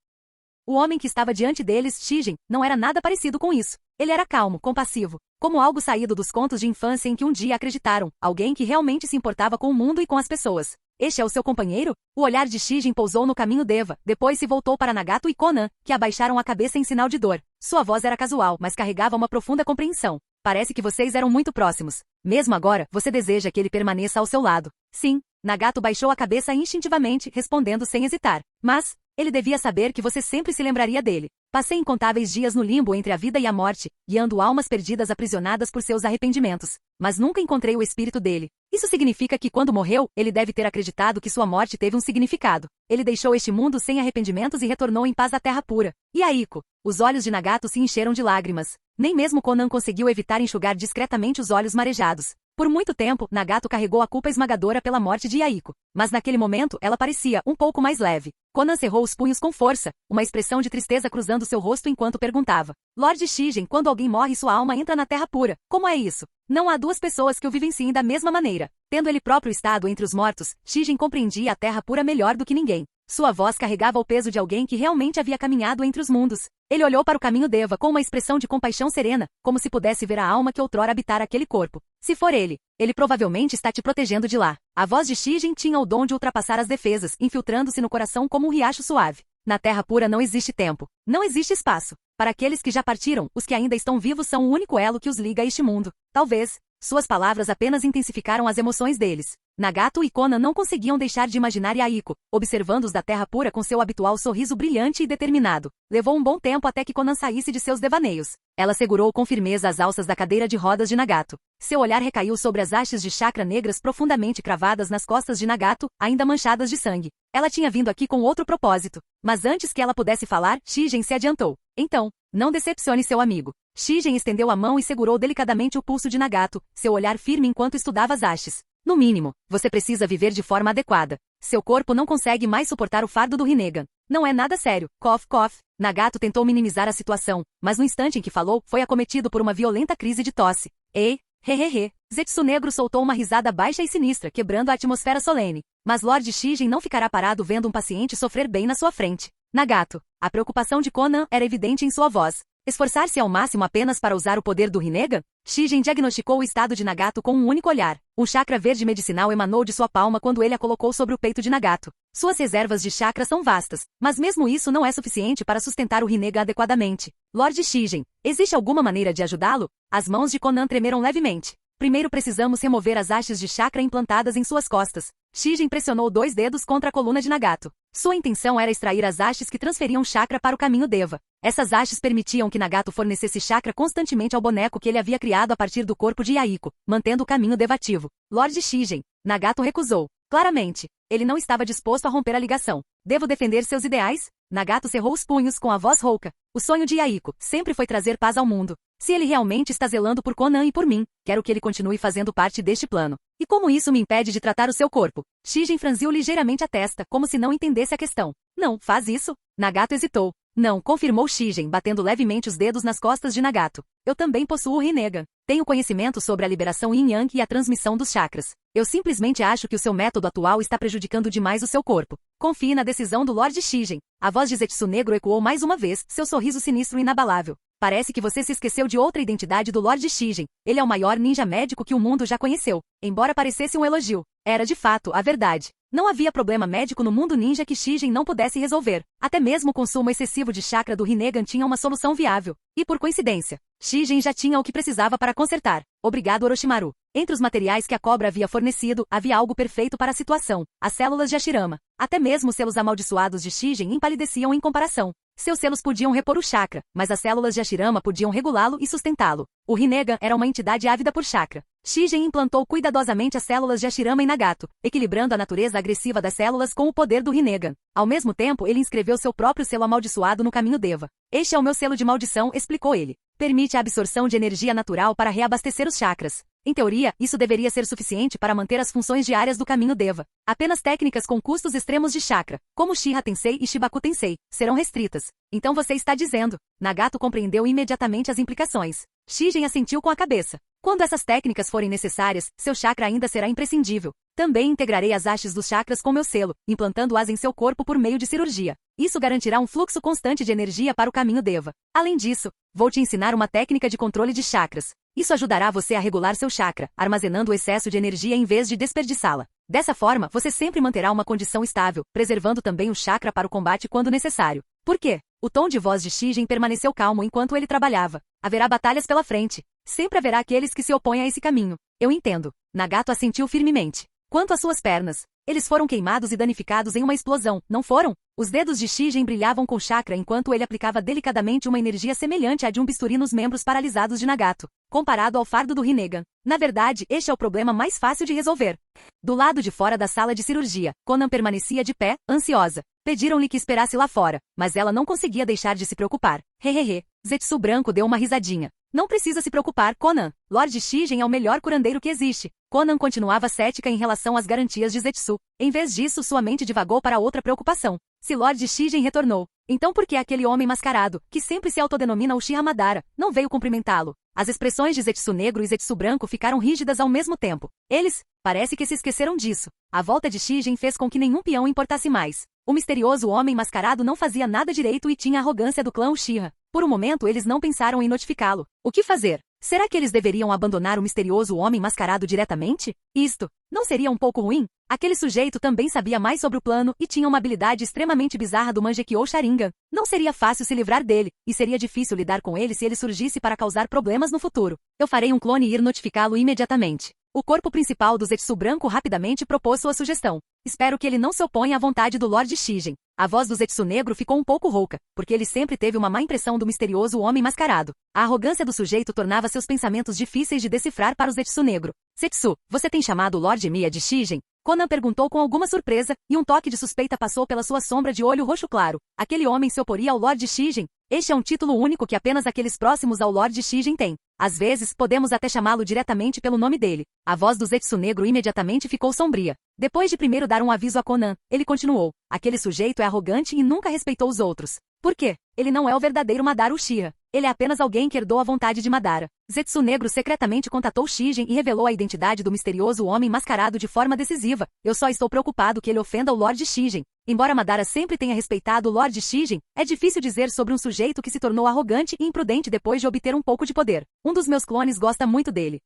O homem que estava diante deles, Shigen, não era nada parecido com isso. Ele era calmo, compassivo, como algo saído dos contos de infância em que um dia acreditaram, alguém que realmente se importava com o mundo e com as pessoas. Este é o seu companheiro? O olhar de Shigen pousou no caminho Deva, depois se voltou para Nagato e Conan, que abaixaram a cabeça em sinal de dor. Sua voz era casual, mas carregava uma profunda compreensão. Parece que vocês eram muito próximos. Mesmo agora, você deseja que ele permaneça ao seu lado. Sim, Nagato baixou a cabeça instintivamente, respondendo sem hesitar. Mas ele devia saber que você sempre se lembraria dele. Passei incontáveis dias no limbo entre a vida e a morte, guiando almas perdidas aprisionadas por seus arrependimentos. Mas nunca encontrei o espírito dele. Isso significa que quando morreu, ele deve ter acreditado que sua morte teve um significado. Ele deixou este mundo sem arrependimentos e retornou em paz à terra pura. E Aiko? Os olhos de Nagato se encheram de lágrimas. Nem mesmo Conan conseguiu evitar enxugar discretamente os olhos marejados. Por muito tempo, Nagato carregou a culpa esmagadora pela morte de Aiko. Mas naquele momento, ela parecia um pouco mais leve. Conan cerrou os punhos com força, uma expressão de tristeza cruzando seu rosto enquanto perguntava. Lord Shigen, quando alguém morre sua alma entra na terra pura. Como é isso? Não há duas pessoas que o vivenciem da mesma maneira. Tendo ele próprio estado entre os mortos, Shigen compreendia a terra pura melhor do que ninguém. Sua voz carregava o peso de alguém que realmente havia caminhado entre os mundos. Ele olhou para o caminho Deva com uma expressão de compaixão serena, como se pudesse ver a alma que outrora habitara aquele corpo. Se for ele provavelmente está te protegendo de lá. A voz de Shigen tinha o dom de ultrapassar as defesas, infiltrando-se no coração como um riacho suave. Na terra pura não existe tempo. Não existe espaço. Para aqueles que já partiram, os que ainda estão vivos são o único elo que os liga a este mundo. Talvez. Suas palavras apenas intensificaram as emoções deles. Nagato e Conan não conseguiam deixar de imaginar Aiko, observando-os da terra pura com seu habitual sorriso brilhante e determinado. Levou um bom tempo até que Conan saísse de seus devaneios. Ela segurou com firmeza as alças da cadeira de rodas de Nagato. Seu olhar recaiu sobre as hastes de chakra negras profundamente cravadas nas costas de Nagato, ainda manchadas de sangue. Ela tinha vindo aqui com outro propósito. Mas antes que ela pudesse falar, Shigen se adiantou. Então, não decepcione seu amigo. Shigen estendeu a mão e segurou delicadamente o pulso de Nagato, seu olhar firme enquanto estudava as hastes. No mínimo, você precisa viver de forma adequada. Seu corpo não consegue mais suportar o fardo do Rinnegan. Não é nada sério. Cough, cough. Nagato tentou minimizar a situação, mas no instante em que falou, foi acometido por uma violenta crise de tosse. Ei, hehehe. Zetsu Negro soltou uma risada baixa e sinistra, quebrando a atmosfera solene. Mas Lord Shigen não ficará parado vendo um paciente sofrer bem na sua frente. Nagato. A preocupação de Conan era evidente em sua voz. Esforçar-se ao máximo apenas para usar o poder do Rinnegan? Shigen diagnosticou o estado de Nagato com um único olhar. Um chakra verde medicinal emanou de sua palma quando ele a colocou sobre o peito de Nagato. Suas reservas de chakra são vastas, mas mesmo isso não é suficiente para sustentar o Rinnegan adequadamente. Lord Shigen, existe alguma maneira de ajudá-lo? As mãos de Conan tremeram levemente. Primeiro precisamos remover as hastes de chakra implantadas em suas costas. Shigen pressionou 2 dedos contra a coluna de Nagato. Sua intenção era extrair as hastes que transferiam chakra para o caminho Deva. Essas hastes permitiam que Nagato fornecesse chakra constantemente ao boneco que ele havia criado a partir do corpo de Aiko, mantendo o caminho devativo. Lord Shigen. Nagato recusou. Claramente, ele não estava disposto a romper a ligação. Devo defender seus ideais? Nagato cerrou os punhos com a voz rouca. O sonho de Aiko sempre foi trazer paz ao mundo. Se ele realmente está zelando por Conan e por mim, quero que ele continue fazendo parte deste plano. E como isso me impede de tratar o seu corpo? Shigen franziu ligeiramente a testa, como se não entendesse a questão. Não, faz isso? Nagato hesitou. Não, confirmou Shigen, batendo levemente os dedos nas costas de Nagato. Eu também possuo o Rinnegan. Tenho conhecimento sobre a liberação Yin-Yang e a transmissão dos chakras. Eu simplesmente acho que o seu método atual está prejudicando demais o seu corpo. Confie na decisão do Lord Shigen. A voz de Zetsu Negro ecoou mais uma vez, seu sorriso sinistro e inabalável. Parece que você se esqueceu de outra identidade do Lord Shigen. Ele é o maior ninja médico que o mundo já conheceu. Embora parecesse um elogio, era de fato a verdade. Não havia problema médico no mundo ninja que Shigen não pudesse resolver. Até mesmo o consumo excessivo de chakra do Rinnegan tinha uma solução viável. E por coincidência, Shigen já tinha o que precisava para consertar. Obrigado, Orochimaru. Entre os materiais que a cobra havia fornecido, havia algo perfeito para a situação. As células de Hashirama. Até mesmo os selos amaldiçoados de Shigen empalideciam em comparação. Seus selos podiam repor o chakra, mas as células de Hashirama podiam regulá-lo e sustentá-lo. O Rinnegan era uma entidade ávida por chakra. Shigen implantou cuidadosamente as células de Hashirama em Nagato, equilibrando a natureza agressiva das células com o poder do Rinnegan. Ao mesmo tempo, ele inscreveu seu próprio selo amaldiçoado no caminho Deva. Este é o meu selo de maldição, explicou ele. Permite a absorção de energia natural para reabastecer os chakras. Em teoria, isso deveria ser suficiente para manter as funções diárias do caminho Deva. Apenas técnicas com custos extremos de chakra, como Shiha Tensei e Shibaku Tensei, serão restritas. Então você está dizendo. Nagato compreendeu imediatamente as implicações. Shigen assentiu com a cabeça. Quando essas técnicas forem necessárias, seu chakra ainda será imprescindível. Também integrarei as hastes dos chakras com meu selo, implantando-as em seu corpo por meio de cirurgia. Isso garantirá um fluxo constante de energia para o caminho Deva. Além disso, vou te ensinar uma técnica de controle de chakras. Isso ajudará você a regular seu chakra, armazenando o excesso de energia em vez de desperdiçá-la. Dessa forma, você sempre manterá uma condição estável, preservando também o chakra para o combate quando necessário. Por quê? O tom de voz de Shigen permaneceu calmo enquanto ele trabalhava. Haverá batalhas pela frente. Sempre haverá aqueles que se opõem a esse caminho. Eu entendo. Nagato assentiu firmemente. Quanto às suas pernas, eles foram queimados e danificados em uma explosão, não foram? Os dedos de Shigen brilhavam com chakra enquanto ele aplicava delicadamente uma energia semelhante à de um bisturi nos membros paralisados de Nagato, comparado ao fardo do Rinnegan. Na verdade, este é o problema mais fácil de resolver. Do lado de fora da sala de cirurgia, Konan permanecia de pé, ansiosa. Pediram-lhe que esperasse lá fora, mas ela não conseguia deixar de se preocupar. Hehehe. Zetsu Branco deu uma risadinha. Não precisa se preocupar, Konan. Lord Shigen é o melhor curandeiro que existe. Konan continuava cética em relação às garantias de Zetsu. Em vez disso, sua mente divagou para outra preocupação. Se Lord Shigen retornou, então por que aquele homem mascarado, que sempre se autodenomina Uchiha Madara, não veio cumprimentá-lo? As expressões de Zetsu Negro e Zetsu Branco ficaram rígidas ao mesmo tempo. Eles, parece que se esqueceram disso. A volta de Shigen fez com que nenhum peão importasse mais. O misterioso homem mascarado não fazia nada direito e tinha a arrogância do clã Uchiha. Por um momento eles não pensaram em notificá-lo. O que fazer? Será que eles deveriam abandonar o misterioso homem mascarado diretamente? Isto não seria um pouco ruim? Aquele sujeito também sabia mais sobre o plano e tinha uma habilidade extremamente bizarra do Mangekyou Sharingan. Não seria fácil se livrar dele, e seria difícil lidar com ele se ele surgisse para causar problemas no futuro. Eu farei um clone e ir notificá-lo imediatamente. O corpo principal do Zetsu Branco rapidamente propôs sua sugestão. Espero que ele não se oponha à vontade do Lord Shigen. A voz do Zetsu Negro ficou um pouco rouca, porque ele sempre teve uma má impressão do misterioso homem mascarado. A arrogância do sujeito tornava seus pensamentos difíceis de decifrar para o Zetsu Negro. Zetsu, você tem chamado o Lord Mia de Shigen? Konan perguntou com alguma surpresa, e um toque de suspeita passou pela sua sombra de olho roxo claro. Aquele homem se oporia ao Lord Shigen? Este é um título único que apenas aqueles próximos ao Lord Shigen têm. Às vezes, podemos até chamá-lo diretamente pelo nome dele. A voz do Zetsu Negro imediatamente ficou sombria. Depois de primeiro dar um aviso a Konan, ele continuou. Aquele sujeito é arrogante e nunca respeitou os outros. Por quê? Ele não é o verdadeiro Madara Uchiha. Ele é apenas alguém que herdou a vontade de Madara. Zetsu Negro secretamente contatou Shigen e revelou a identidade do misterioso homem mascarado de forma decisiva. Eu só estou preocupado que ele ofenda o Lord Shigen. Embora Madara sempre tenha respeitado o Lord Shigen, é difícil dizer sobre um sujeito que se tornou arrogante e imprudente depois de obter um pouco de poder. Um dos meus clones gosta muito dele.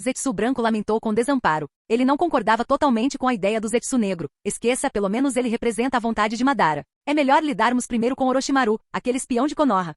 Zetsu Branco lamentou com desamparo. Ele não concordava totalmente com a ideia do Zetsu Negro. Esqueça, pelo menos ele representa a vontade de Madara. É melhor lidarmos primeiro com Orochimaru, aquele espião de Konoha.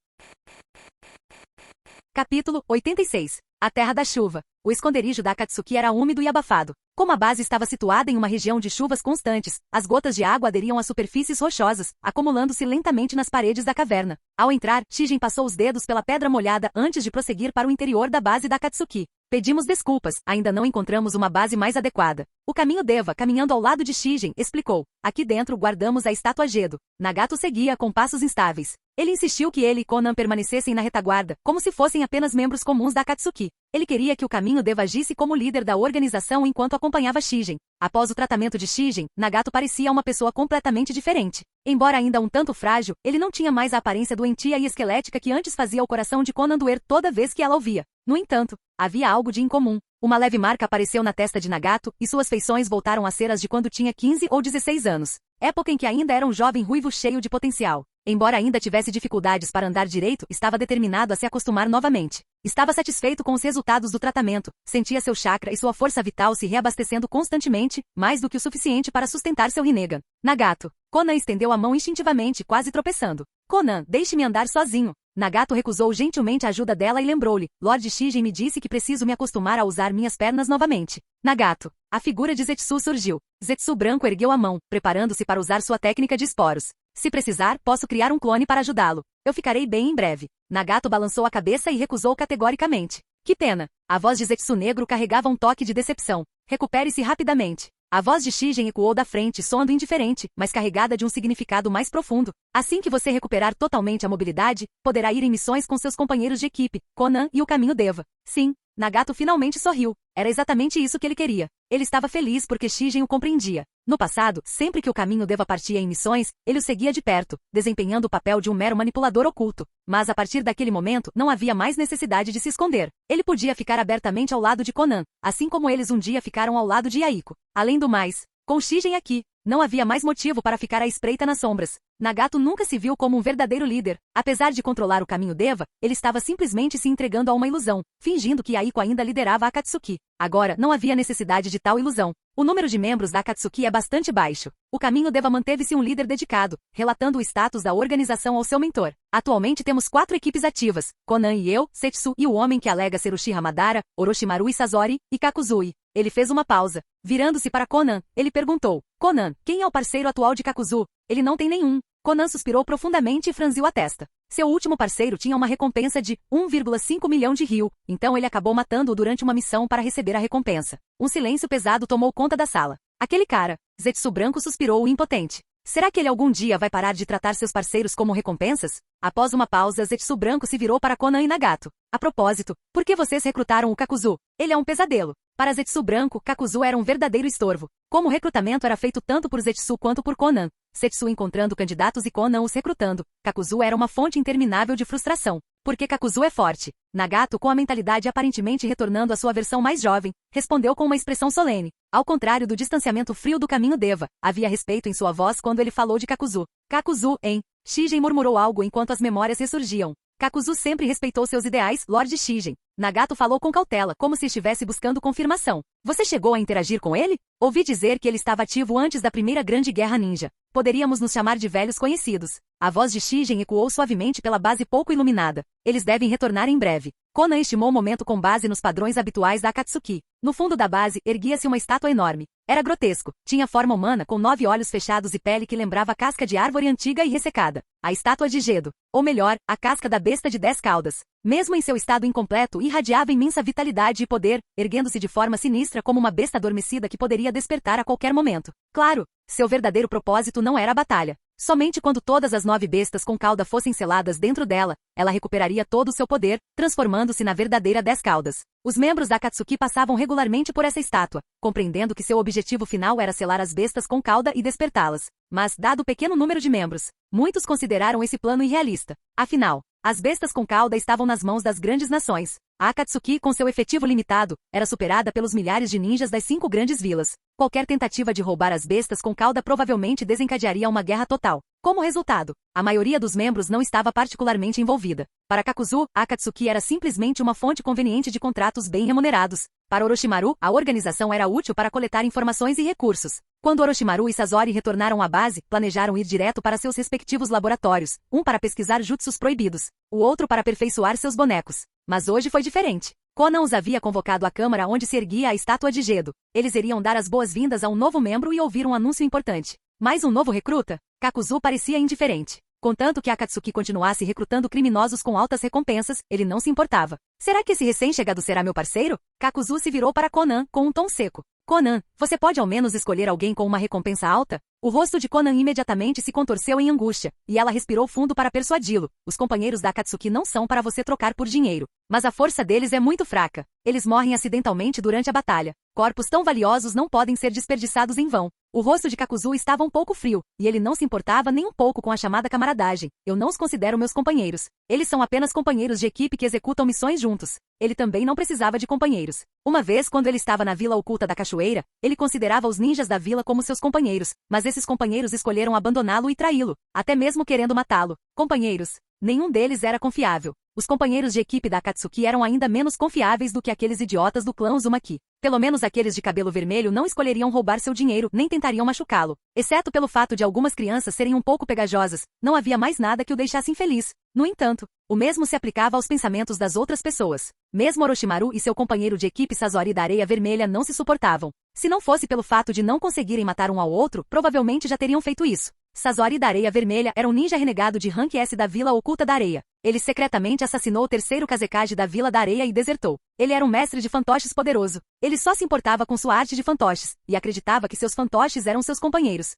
Capítulo 86. A Terra da Chuva. O esconderijo da Akatsuki era úmido e abafado. Como a base estava situada em uma região de chuvas constantes, as gotas de água aderiam às superfícies rochosas, acumulando-se lentamente nas paredes da caverna. Ao entrar, Shigen passou os dedos pela pedra molhada antes de prosseguir para o interior da base da Akatsuki. Pedimos desculpas, ainda não encontramos uma base mais adequada. O caminho Deva, caminhando ao lado de Shigen, explicou. Aqui dentro guardamos a estátua Gedo. Nagato seguia com passos instáveis. Ele insistiu que ele e Konan permanecessem na retaguarda, como se fossem apenas membros comuns da Akatsuki. Ele queria que o caminho Deva agisse como líder da organização enquanto acompanhava Shigen. Após o tratamento de Shigen, Nagato parecia uma pessoa completamente diferente. Embora ainda um tanto frágil, ele não tinha mais a aparência doentia e esquelética que antes fazia o coração de Konan doer toda vez que ela ouvia. No entanto, havia algo de incomum. Uma leve marca apareceu na testa de Nagato, e suas feições voltaram a ser as de quando tinha 15 ou 16 anos. Época em que ainda era um jovem ruivo cheio de potencial. Embora ainda tivesse dificuldades para andar direito, estava determinado a se acostumar novamente. Estava satisfeito com os resultados do tratamento, sentia seu chakra e sua força vital se reabastecendo constantemente, mais do que o suficiente para sustentar seu Rinnegan. Nagato. Konan estendeu a mão instintivamente, quase tropeçando. Konan, deixe-me andar sozinho. Nagato recusou gentilmente a ajuda dela e lembrou-lhe. Lord Shigen me disse que preciso me acostumar a usar minhas pernas novamente. Nagato. A figura de Zetsu surgiu. Zetsu Branco ergueu a mão, preparando-se para usar sua técnica de esporos. Se precisar, posso criar um clone para ajudá-lo. Eu ficarei bem em breve. Nagato balançou a cabeça e recusou categoricamente. Que pena. A voz de Zetsu Negro carregava um toque de decepção. Recupere-se rapidamente. A voz de Shigen ecoou da frente, soando indiferente, mas carregada de um significado mais profundo. Assim que você recuperar totalmente a mobilidade, poderá ir em missões com seus companheiros de equipe, Conan e o Caminho Deva. Sim, Nagato finalmente sorriu. Era exatamente isso que ele queria. Ele estava feliz porque Shigen o compreendia. No passado, sempre que o Caminho Deva partia em missões, ele o seguia de perto, desempenhando o papel de um mero manipulador oculto. Mas a partir daquele momento, não havia mais necessidade de se esconder. Ele podia ficar abertamente ao lado de Conan, assim como eles um dia ficaram ao lado de Yaiko. Além do mais, com Shigen aqui, não havia mais motivo para ficar à espreita nas sombras. Nagato nunca se viu como um verdadeiro líder. Apesar de controlar o Caminho Deva, ele estava simplesmente se entregando a uma ilusão, fingindo que Yaiko ainda liderava a Akatsuki. Agora, não havia necessidade de tal ilusão. O número de membros da Akatsuki é bastante baixo. O Caminho Deva manteve-se um líder dedicado, relatando o status da organização ao seu mentor. Atualmente temos 4 equipes ativas, Conan e eu, Setsu e o homem que alega ser Uchiha Madara, Orochimaru e Sasori, e Kakuzui. Ele fez uma pausa. Virando-se para Conan, ele perguntou, Conan, quem é o parceiro atual de Kakuzu? Ele não tem nenhum. Conan suspirou profundamente e franziu a testa. Seu último parceiro tinha uma recompensa de 1,5 milhão de ryu, então ele acabou matando-o durante uma missão para receber a recompensa. Um silêncio pesado tomou conta da sala. Aquele cara, Zetsu Branco suspirou impotente. Será que ele algum dia vai parar de tratar seus parceiros como recompensas? Após uma pausa, Zetsu Branco se virou para Conan e Nagato. A propósito, por que vocês recrutaram o Kakuzu? Ele é um pesadelo. Para Zetsu Branco, Kakuzu era um verdadeiro estorvo. Como o recrutamento era feito tanto por Zetsu quanto por Conan, Setsu encontrando candidatos e Conan os recrutando, Kakuzu era uma fonte interminável de frustração. Porque Kakuzu é forte. Nagato, com a mentalidade aparentemente retornando à sua versão mais jovem, respondeu com uma expressão solene. Ao contrário do distanciamento frio do Caminho Deva, havia respeito em sua voz quando ele falou de Kakuzu. Kakuzu, hein? Shigen murmurou algo enquanto as memórias ressurgiam. Kakuzu sempre respeitou seus ideais, Lord Shigen. Nagato falou com cautela, como se estivesse buscando confirmação. Você chegou a interagir com ele? Ouvi dizer que ele estava ativo antes da primeira grande guerra ninja. Poderíamos nos chamar de velhos conhecidos. A voz de Shigen ecoou suavemente pela base pouco iluminada. Eles devem retornar em breve. Conan estimou o momento com base nos padrões habituais da Akatsuki. No fundo da base, erguia-se uma estátua enorme. Era grotesco. Tinha forma humana com 9 olhos fechados e pele que lembrava casca de árvore antiga e ressecada. A estátua de Gedo. Ou melhor, a casca da besta de 10 caudas. Mesmo em seu estado incompleto, irradiava imensa vitalidade e poder, erguendo-se de forma sinistra como uma besta adormecida que poderia despertar a qualquer momento. Claro, seu verdadeiro propósito não era a batalha. Somente quando todas as 9 bestas com cauda fossem seladas dentro dela, ela recuperaria todo o seu poder, transformando-se na verdadeira 10 caudas. Os membros da Akatsuki passavam regularmente por essa estátua, compreendendo que seu objetivo final era selar as bestas com cauda e despertá-las. Mas, dado o pequeno número de membros, muitos consideraram esse plano irrealista. Afinal, as bestas com cauda estavam nas mãos das grandes nações. A Akatsuki, com seu efetivo limitado, era superada pelos milhares de ninjas das 5 grandes vilas. Qualquer tentativa de roubar as bestas com cauda provavelmente desencadearia uma guerra total. Como resultado, a maioria dos membros não estava particularmente envolvida. Para Kakuzu, a Akatsuki era simplesmente uma fonte conveniente de contratos bem remunerados. Para Orochimaru, a organização era útil para coletar informações e recursos. Quando Orochimaru e Sasori retornaram à base, planejaram ir direto para seus respectivos laboratórios, um para pesquisar jutsus proibidos, o outro para aperfeiçoar seus bonecos. Mas hoje foi diferente. Conan os havia convocado à câmara onde se erguia a estátua de Gedo. Eles iriam dar as boas-vindas a um novo membro e ouvir um anúncio importante. Mais um novo recruta? Kakuzu parecia indiferente. Contanto que Akatsuki continuasse recrutando criminosos com altas recompensas, ele não se importava. Será que esse recém-chegado será meu parceiro? Kakuzu se virou para Conan, com um tom seco. Conan, você pode ao menos escolher alguém com uma recompensa alta? O rosto de Conan imediatamente se contorceu em angústia, e ela respirou fundo para persuadi-lo. Os companheiros da Akatsuki não são para você trocar por dinheiro. Mas a força deles é muito fraca. Eles morrem acidentalmente durante a batalha. Corpos tão valiosos não podem ser desperdiçados em vão. O rosto de Kakuzu estava um pouco frio, e ele não se importava nem um pouco com a chamada camaradagem. Eu não os considero meus companheiros. Eles são apenas companheiros de equipe que executam missões juntos. Ele também não precisava de companheiros. Uma vez, quando ele estava na Vila Oculta da Cachoeira, ele considerava os ninjas da vila como seus companheiros, mas esses companheiros escolheram abandoná-lo e traí-lo, até mesmo querendo matá-lo. Companheiros. Nenhum deles era confiável. Os companheiros de equipe da Akatsuki eram ainda menos confiáveis do que aqueles idiotas do clã Uzumaki. Pelo menos aqueles de cabelo vermelho não escolheriam roubar seu dinheiro, nem tentariam machucá-lo. Exceto pelo fato de algumas crianças serem um pouco pegajosas, não havia mais nada que o deixasse infeliz. No entanto, o mesmo se aplicava aos pensamentos das outras pessoas. Mesmo Orochimaru e seu companheiro de equipe Sasori da Areia Vermelha não se suportavam. Se não fosse pelo fato de não conseguirem matar um ao outro, provavelmente já teriam feito isso. Sasori da Areia Vermelha era um ninja renegado de rank S da Vila Oculta da Areia. Ele secretamente assassinou o terceiro Kazekage da Vila da Areia e desertou. Ele era um mestre de fantoches poderoso. Ele só se importava com sua arte de fantoches, e acreditava que seus fantoches eram seus companheiros.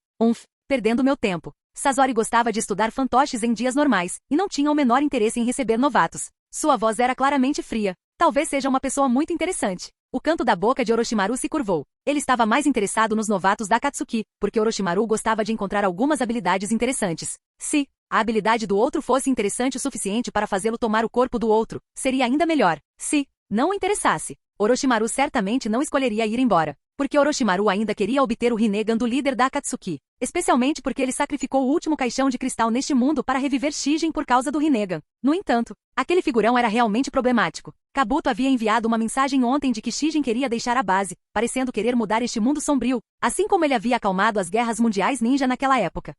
Perdendo meu tempo. Sasori gostava de estudar fantoches em dias normais, e não tinha o menor interesse em receber novatos. Sua voz era claramente fria. Talvez seja uma pessoa muito interessante. O canto da boca de Orochimaru se curvou. Ele estava mais interessado nos novatos da Akatsuki, porque Orochimaru gostava de encontrar algumas habilidades interessantes. Se a habilidade do outro fosse interessante o suficiente para fazê-lo tomar o corpo do outro, seria ainda melhor. Se não o interessasse, Orochimaru certamente não escolheria ir embora. Porque Orochimaru ainda queria obter o Rinnegan do líder da Akatsuki. Especialmente porque ele sacrificou o último caixão de cristal neste mundo para reviver Shijin por causa do Rinnegan. No entanto, aquele figurão era realmente problemático. Kabuto havia enviado uma mensagem ontem de que Shijin queria deixar a base, parecendo querer mudar este mundo sombrio, assim como ele havia acalmado as guerras mundiais ninja naquela época.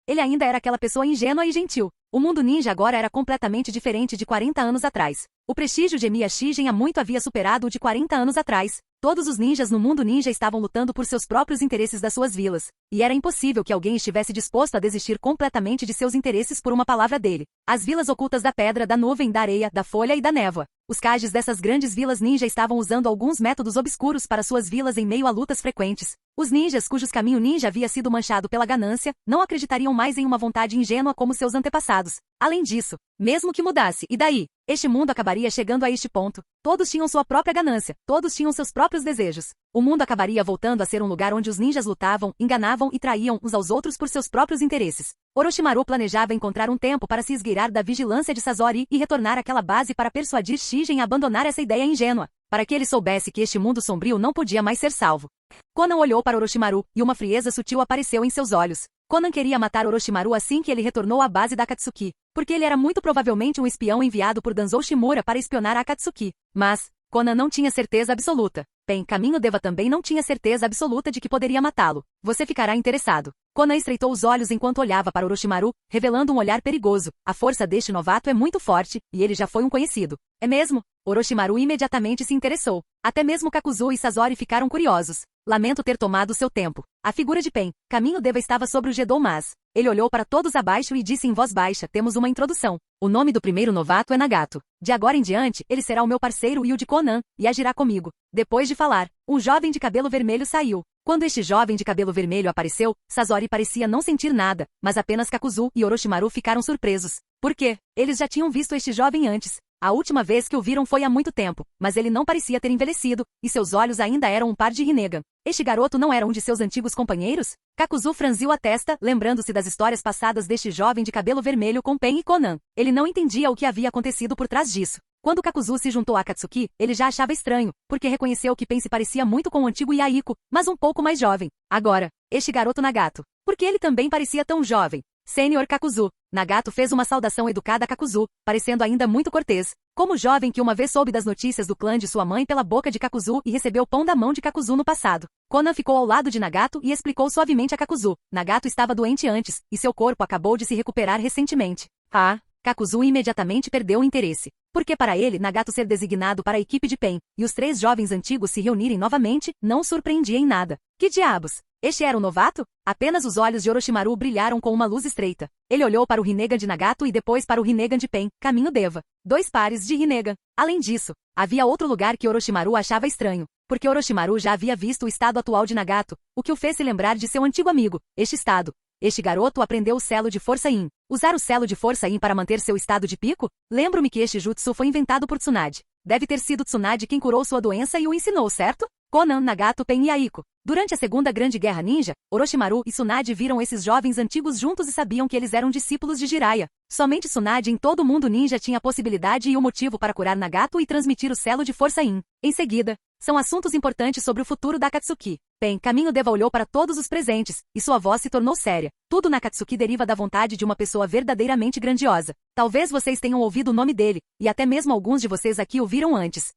Ele ainda era aquela pessoa ingênua e gentil. O mundo ninja agora era completamente diferente de 40 anos atrás. O prestígio de Emiya Shijin há muito havia superado o de 40 anos atrás. Todos os ninjas no mundo ninja estavam lutando por seus próprios interesses das suas vilas, e era impossível que alguém estivesse disposto a desistir completamente de seus interesses por uma palavra dele. As vilas ocultas da pedra, da nuvem, da areia, da folha e da névoa. Os kages dessas grandes vilas ninja estavam usando alguns métodos obscuros para suas vilas em meio a lutas frequentes. Os ninjas cujos caminho ninja havia sido manchado pela ganância, não acreditariam mais em uma vontade ingênua como seus antepassados. Além disso, mesmo que mudasse, e daí? Este mundo acabaria chegando a este ponto. Todos tinham sua própria ganância, todos tinham seus próprios desejos. O mundo acabaria voltando a ser um lugar onde os ninjas lutavam, enganavam e traíam uns aos outros por seus próprios interesses. Orochimaru planejava encontrar um tempo para se esgueirar da vigilância de Sasori e retornar àquela base para persuadir Shijin a abandonar essa ideia ingênua, para que ele soubesse que este mundo sombrio não podia mais ser salvo. Konan olhou para Orochimaru, e uma frieza sutil apareceu em seus olhos. Konan queria matar Orochimaru assim que ele retornou à base da Akatsuki, porque ele era muito provavelmente um espião enviado por Danzou Shimura para espionar a Akatsuki. Mas Konan não tinha certeza absoluta. Bem, Caminho Deva também não tinha certeza absoluta de que poderia matá-lo. Você ficará interessado. Konan estreitou os olhos enquanto olhava para Orochimaru, revelando um olhar perigoso. A força deste novato é muito forte, e ele já foi um conhecido. É mesmo? Orochimaru imediatamente se interessou. Até mesmo Kakuzu e Sasori ficaram curiosos. Lamento ter tomado seu tempo. A figura de Pen, Caminho Deva estava sobre o Gedou, mas ele olhou para todos abaixo e disse em voz baixa: temos uma introdução. O nome do primeiro novato é Nagato. De agora em diante, ele será o meu parceiro e o de Konan, e agirá comigo. Depois de falar, um jovem de cabelo vermelho saiu. Quando este jovem de cabelo vermelho apareceu, Sasori parecia não sentir nada, mas apenas Kakuzu e Orochimaru ficaram surpresos. Por quê? Eles já tinham visto este jovem antes. A última vez que o viram foi há muito tempo, mas ele não parecia ter envelhecido, e seus olhos ainda eram um par de Rinnegan. Este garoto não era um de seus antigos companheiros? Kakuzu franziu a testa, lembrando-se das histórias passadas deste jovem de cabelo vermelho com Pen e Konan. Ele não entendia o que havia acontecido por trás disso. Quando Kakuzu se juntou a Akatsuki, ele já achava estranho, porque reconheceu que Pen se parecia muito com o antigo Yaiko, mas um pouco mais jovem. Agora, este garoto Nagato. Por que ele também parecia tão jovem? Sênior Kakuzu. Nagato fez uma saudação educada a Kakuzu, parecendo ainda muito cortês. Como jovem que uma vez soube das notícias do clã de sua mãe pela boca de Kakuzu e recebeu pão da mão de Kakuzu no passado. Konan ficou ao lado de Nagato e explicou suavemente a Kakuzu. Nagato estava doente antes, e seu corpo acabou de se recuperar recentemente. Kakuzu imediatamente perdeu o interesse. Porque para ele, Nagato ser designado para a equipe de Pen, e os três jovens antigos se reunirem novamente, não surpreendia em nada. Que diabos? Este era o novato? Apenas os olhos de Orochimaru brilharam com uma luz estreita. Ele olhou para o Rinnegan de Nagato e depois para o Rinnegan de Pen, Caminho Deva. 2 pares de Rinnegan. Além disso, havia outro lugar que Orochimaru achava estranho, porque Orochimaru já havia visto o estado atual de Nagato, o que o fez se lembrar de seu antigo amigo. Este estado. Este garoto aprendeu o selo de Força Yin. Usar o selo de Força Yin para manter seu estado de pico? Lembro-me que este jutsu foi inventado por Tsunade. Deve ter sido Tsunade quem curou sua doença e o ensinou, certo? Konan, Nagato, Pen e Aiko. Durante a Segunda Grande Guerra Ninja, Orochimaru e Tsunade viram esses jovens antigos juntos e sabiam que eles eram discípulos de Jiraiya. Somente Tsunade em todo o mundo ninja tinha a possibilidade e o motivo para curar Nagato e transmitir o selo de Força Yin. Em seguida, são assuntos importantes sobre o futuro da Akatsuki. Pen, Caminho Deva olhou para todos os presentes, e sua voz se tornou séria. Tudo na Akatsuki deriva da vontade de uma pessoa verdadeiramente grandiosa. Talvez vocês tenham ouvido o nome dele, e até mesmo alguns de vocês aqui o viram antes.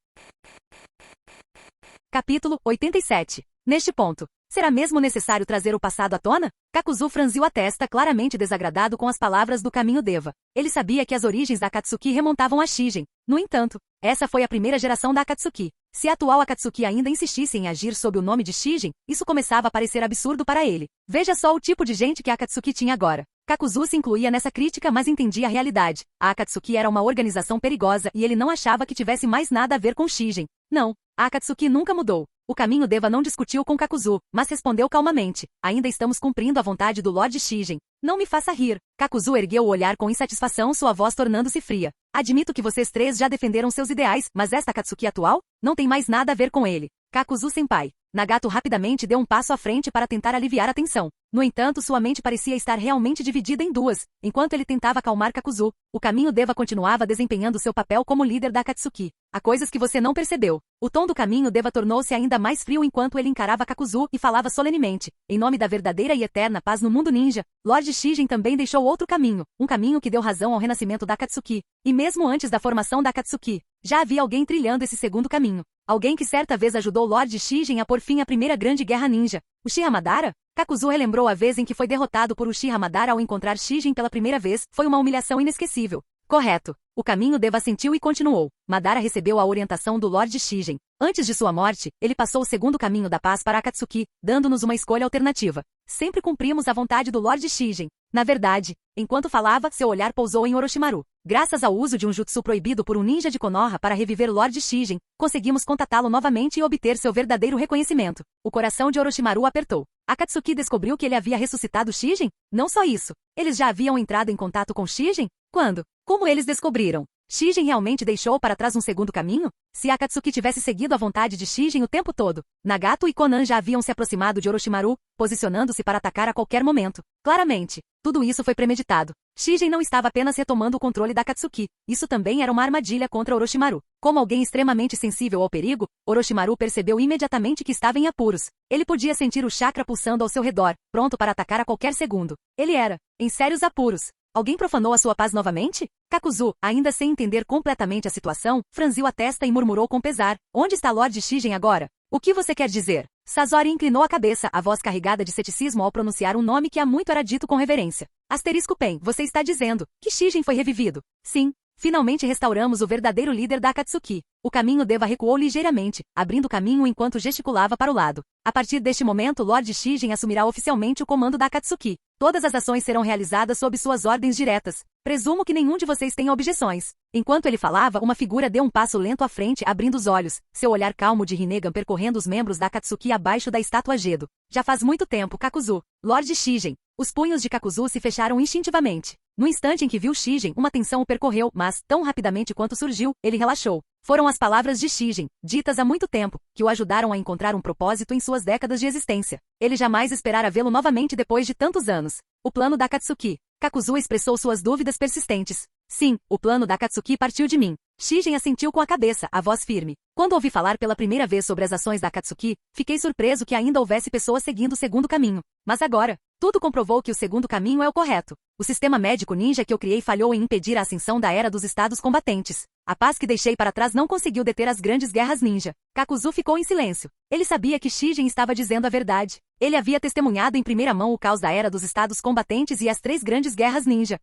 Capítulo 87. Neste ponto, será mesmo necessário trazer o passado à tona? Kakuzu franziu a testa, claramente desagradado com as palavras do Caminho Deva. Ele sabia que as origens da Akatsuki remontavam a Shijin. No entanto, Essa foi a primeira geração da Akatsuki. Se a atual Akatsuki ainda insistisse em agir sob o nome de Shijin, isso começava a parecer absurdo para ele. Veja só o tipo de gente que a Akatsuki tinha agora. Kakuzu se incluía nessa crítica, mas entendia a realidade. A Akatsuki era uma organização perigosa e ele não achava que tivesse mais nada a ver com Shijin. Não, a Akatsuki nunca mudou. O caminho Deva não discutiu com Kakuzu, mas respondeu calmamente. Ainda estamos cumprindo a vontade do Lord Shijin. Não me faça rir. Kakuzu ergueu o olhar com insatisfação, sua voz tornando-se fria. Admito que vocês três já defenderam seus ideais, mas esta Akatsuki atual? Não tem mais nada a ver com ele. Kakuzu-senpai. Nagato rapidamente deu um passo à frente para tentar aliviar a tensão. No entanto, sua mente parecia estar realmente dividida em duas. Enquanto ele tentava acalmar Kakuzu, o caminho Deva continuava desempenhando seu papel como líder da Akatsuki. Há coisas que você não percebeu. O tom do caminho Deva tornou-se ainda mais frio enquanto ele encarava Kakuzu e falava solenemente. Em nome da verdadeira e eterna paz no mundo ninja, Lord Shijin também deixou outro caminho. Um caminho que deu razão ao renascimento da Akatsuki. E mesmo antes da formação da Akatsuki, já havia alguém trilhando esse segundo caminho. Alguém que certa vez ajudou Lord Shijin a pôr fim à primeira grande guerra ninja. Uchiha Madara? Kakuzu relembrou a vez em que foi derrotado por Uchiha Madara ao encontrar Shijin pela primeira vez. Foi uma humilhação inesquecível. Correto. O caminho Deva assentiu e continuou. Madara recebeu a orientação do Lord Shijin. Antes de sua morte, ele passou o segundo caminho da paz para Akatsuki, dando-nos uma escolha alternativa. Sempre cumprimos a vontade do Lord Shijin. Na verdade, enquanto falava, seu olhar pousou em Orochimaru. Graças ao uso de um jutsu proibido por um ninja de Konoha para reviver Lord Shijin, conseguimos contatá-lo novamente e obter seu verdadeiro reconhecimento. O coração de Orochimaru apertou. Akatsuki descobriu que ele havia ressuscitado Shijin? Não só isso. Eles já haviam entrado em contato com Shijin? Quando? Como eles descobriram? Shijin realmente deixou para trás um segundo caminho? Se Akatsuki tivesse seguido a vontade de Shijin o tempo todo, Nagato e Konan já haviam se aproximado de Orochimaru, posicionando-se para atacar a qualquer momento. Claramente, tudo isso foi premeditado. Shijin não estava apenas retomando o controle da Akatsuki, isso também era uma armadilha contra Orochimaru. Como alguém extremamente sensível ao perigo, Orochimaru percebeu imediatamente que estava em apuros. Ele podia sentir o chakra pulsando ao seu redor, pronto para atacar a qualquer segundo. Ele era, em sérios apuros. Alguém profanou a sua paz novamente? Kakuzu, ainda sem entender completamente a situação, franziu a testa e murmurou com pesar. Onde está Lord Shijin agora? O que você quer dizer? Sazori inclinou a cabeça, a voz carregada de ceticismo ao pronunciar um nome que há muito era dito com reverência. Asterisco Pen, você está dizendo que Shijin foi revivido? Sim. Finalmente restauramos o verdadeiro líder da Akatsuki. O caminho Deva recuou ligeiramente, abrindo caminho enquanto gesticulava para o lado. A partir deste momento, Lord Shijin assumirá oficialmente o comando da Akatsuki. Todas as ações serão realizadas sob suas ordens diretas. Presumo que nenhum de vocês tenha objeções. Enquanto ele falava, uma figura deu um passo lento à frente, abrindo os olhos, seu olhar calmo de Rinnegan percorrendo os membros da Akatsuki abaixo da estátua Gedo. Já faz muito tempo, Kakuzu. Lord Shijin. Os punhos de Kakuzu se fecharam instintivamente. No instante em que viu Shijin, uma tensão o percorreu, mas, tão rapidamente quanto surgiu, ele relaxou. Foram as palavras de Shijin, ditas há muito tempo, que o ajudaram a encontrar um propósito em suas décadas de existência. Ele jamais esperara vê-lo novamente depois de tantos anos. O plano da Akatsuki. Kakuzu expressou suas dúvidas persistentes. Sim, o plano da Akatsuki partiu de mim. Shijin assentiu com a cabeça, a voz firme. Quando ouvi falar pela primeira vez sobre as ações da Akatsuki, fiquei surpreso que ainda houvesse pessoas seguindo o segundo caminho. Mas agora, tudo comprovou que o segundo caminho é o correto. O sistema médico ninja que eu criei falhou em impedir a ascensão da era dos estados combatentes. A paz que deixei para trás não conseguiu deter as grandes guerras ninja. Kakuzu ficou em silêncio. Ele sabia que Shijin estava dizendo a verdade. Ele havia testemunhado em primeira mão o caos da era dos estados combatentes e as 3 grandes guerras ninja.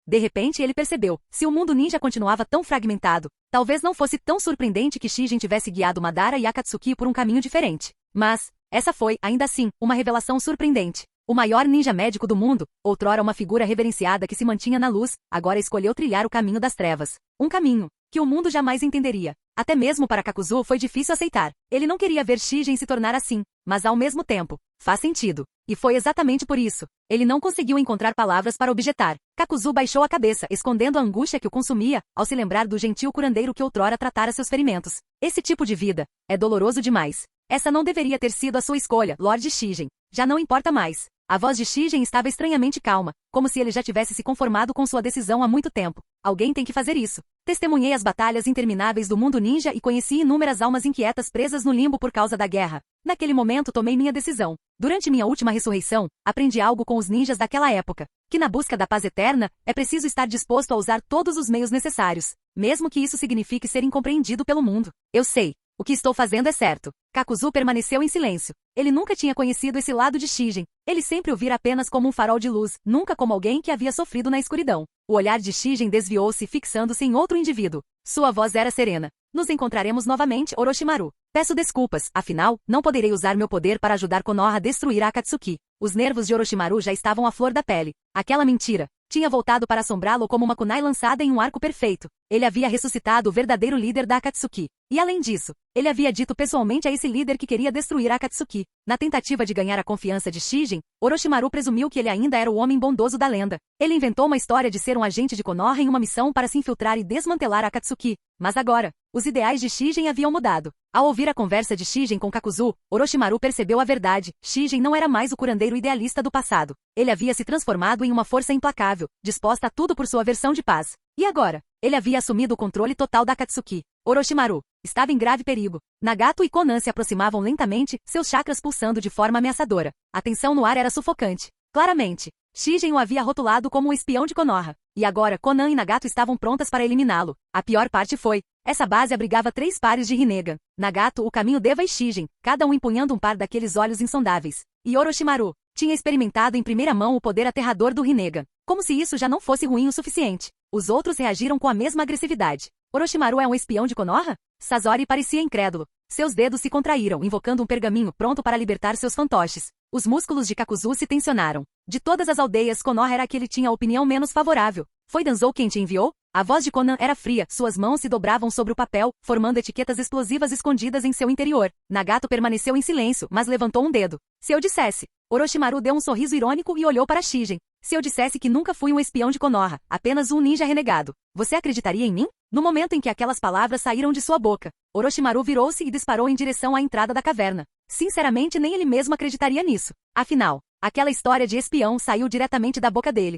De repente ele percebeu, se o mundo ninja continuava tão fragmentado, talvez não fosse tão surpreendente que Shijin tivesse guiado Madara e Akatsuki por um caminho diferente. Mas, essa foi, ainda assim, uma revelação surpreendente. O maior ninja médico do mundo, outrora uma figura reverenciada que se mantinha na luz, agora escolheu trilhar o caminho das trevas. Um caminho que o mundo jamais entenderia. Até mesmo para Kakuzu foi difícil aceitar. Ele não queria ver Shijin se tornar assim, mas ao mesmo tempo, faz sentido. E foi exatamente por isso. Ele não conseguiu encontrar palavras para objetar. Kakuzu baixou a cabeça, escondendo a angústia que o consumia, ao se lembrar do gentil curandeiro que outrora tratara seus ferimentos. Esse tipo de vida é doloroso demais. Essa não deveria ter sido a sua escolha, Lord Shijin. Já não importa mais. A voz de Shijin estava estranhamente calma, como se ele já tivesse se conformado com sua decisão há muito tempo. Alguém tem que fazer isso. Testemunhei as batalhas intermináveis do mundo ninja e conheci inúmeras almas inquietas presas no limbo por causa da guerra. Naquele momento tomei minha decisão. Durante minha última ressurreição, aprendi algo com os ninjas daquela época, que na busca da paz eterna, é preciso estar disposto a usar todos os meios necessários, mesmo que isso signifique ser incompreendido pelo mundo. Eu sei. O que estou fazendo é certo. Kakuzu permaneceu em silêncio. Ele nunca tinha conhecido esse lado de Shigen. Ele sempre o vira apenas como um farol de luz, nunca como alguém que havia sofrido na escuridão. O olhar de Shigen desviou-se, fixando-se em outro indivíduo. Sua voz era serena. Nos encontraremos novamente, Orochimaru. Peço desculpas, afinal, não poderei usar meu poder para ajudar Konoha a destruir a Akatsuki. Os nervos de Orochimaru já estavam à flor da pele. Aquela mentira tinha voltado para assombrá-lo como uma kunai lançada em um arco perfeito. Ele havia ressuscitado o verdadeiro líder da Akatsuki. E além disso, ele havia dito pessoalmente a esse líder que queria destruir a Akatsuki. Na tentativa de ganhar a confiança de Shigen, Orochimaru presumiu que ele ainda era o homem bondoso da lenda. Ele inventou uma história de ser um agente de Konoha em uma missão para se infiltrar e desmantelar a Akatsuki. Mas agora, os ideais de Shigen haviam mudado. Ao ouvir a conversa de Shigen com Kakuzu, Orochimaru percebeu a verdade. Shigen não era mais o curandeiro idealista do passado. Ele havia se transformado em uma força implacável, disposta a tudo por sua versão de paz. E agora? Ele havia assumido o controle total da Akatsuki. Orochimaru estava em grave perigo. Nagato e Konan se aproximavam lentamente, seus chakras pulsando de forma ameaçadora. A tensão no ar era sufocante. Claramente, Shigen o havia rotulado como um espião de Konoha. E agora Konan e Nagato estavam prontas para eliminá-lo. A pior parte foi: essa base abrigava 3 pares de Rinnegan. Nagato, o caminho Deva e Shigen, cada um empunhando um par daqueles olhos insondáveis. E Orochimaru tinha experimentado em primeira mão o poder aterrador do Rinnegan. Como se isso já não fosse ruim o suficiente. Os outros reagiram com a mesma agressividade. Orochimaru é um espião de Konoha? Sasori parecia incrédulo. Seus dedos se contraíram, invocando um pergaminho pronto para libertar seus fantoches. Os músculos de Kakuzu se tensionaram. De todas as aldeias, Konoha era a que ele tinha a opinião menos favorável. Foi Danzou quem te enviou? A voz de Konan era fria, suas mãos se dobravam sobre o papel, formando etiquetas explosivas escondidas em seu interior. Nagato permaneceu em silêncio, mas levantou um dedo. Se eu dissesse... Orochimaru deu um sorriso irônico e olhou para Shigen. Se eu dissesse que nunca fui um espião de Konoha, apenas um ninja renegado, você acreditaria em mim? No momento em que aquelas palavras saíram de sua boca, Orochimaru virou-se e disparou em direção à entrada da caverna. Sinceramente, nem ele mesmo acreditaria nisso. Afinal, aquela história de espião saiu diretamente da boca dele.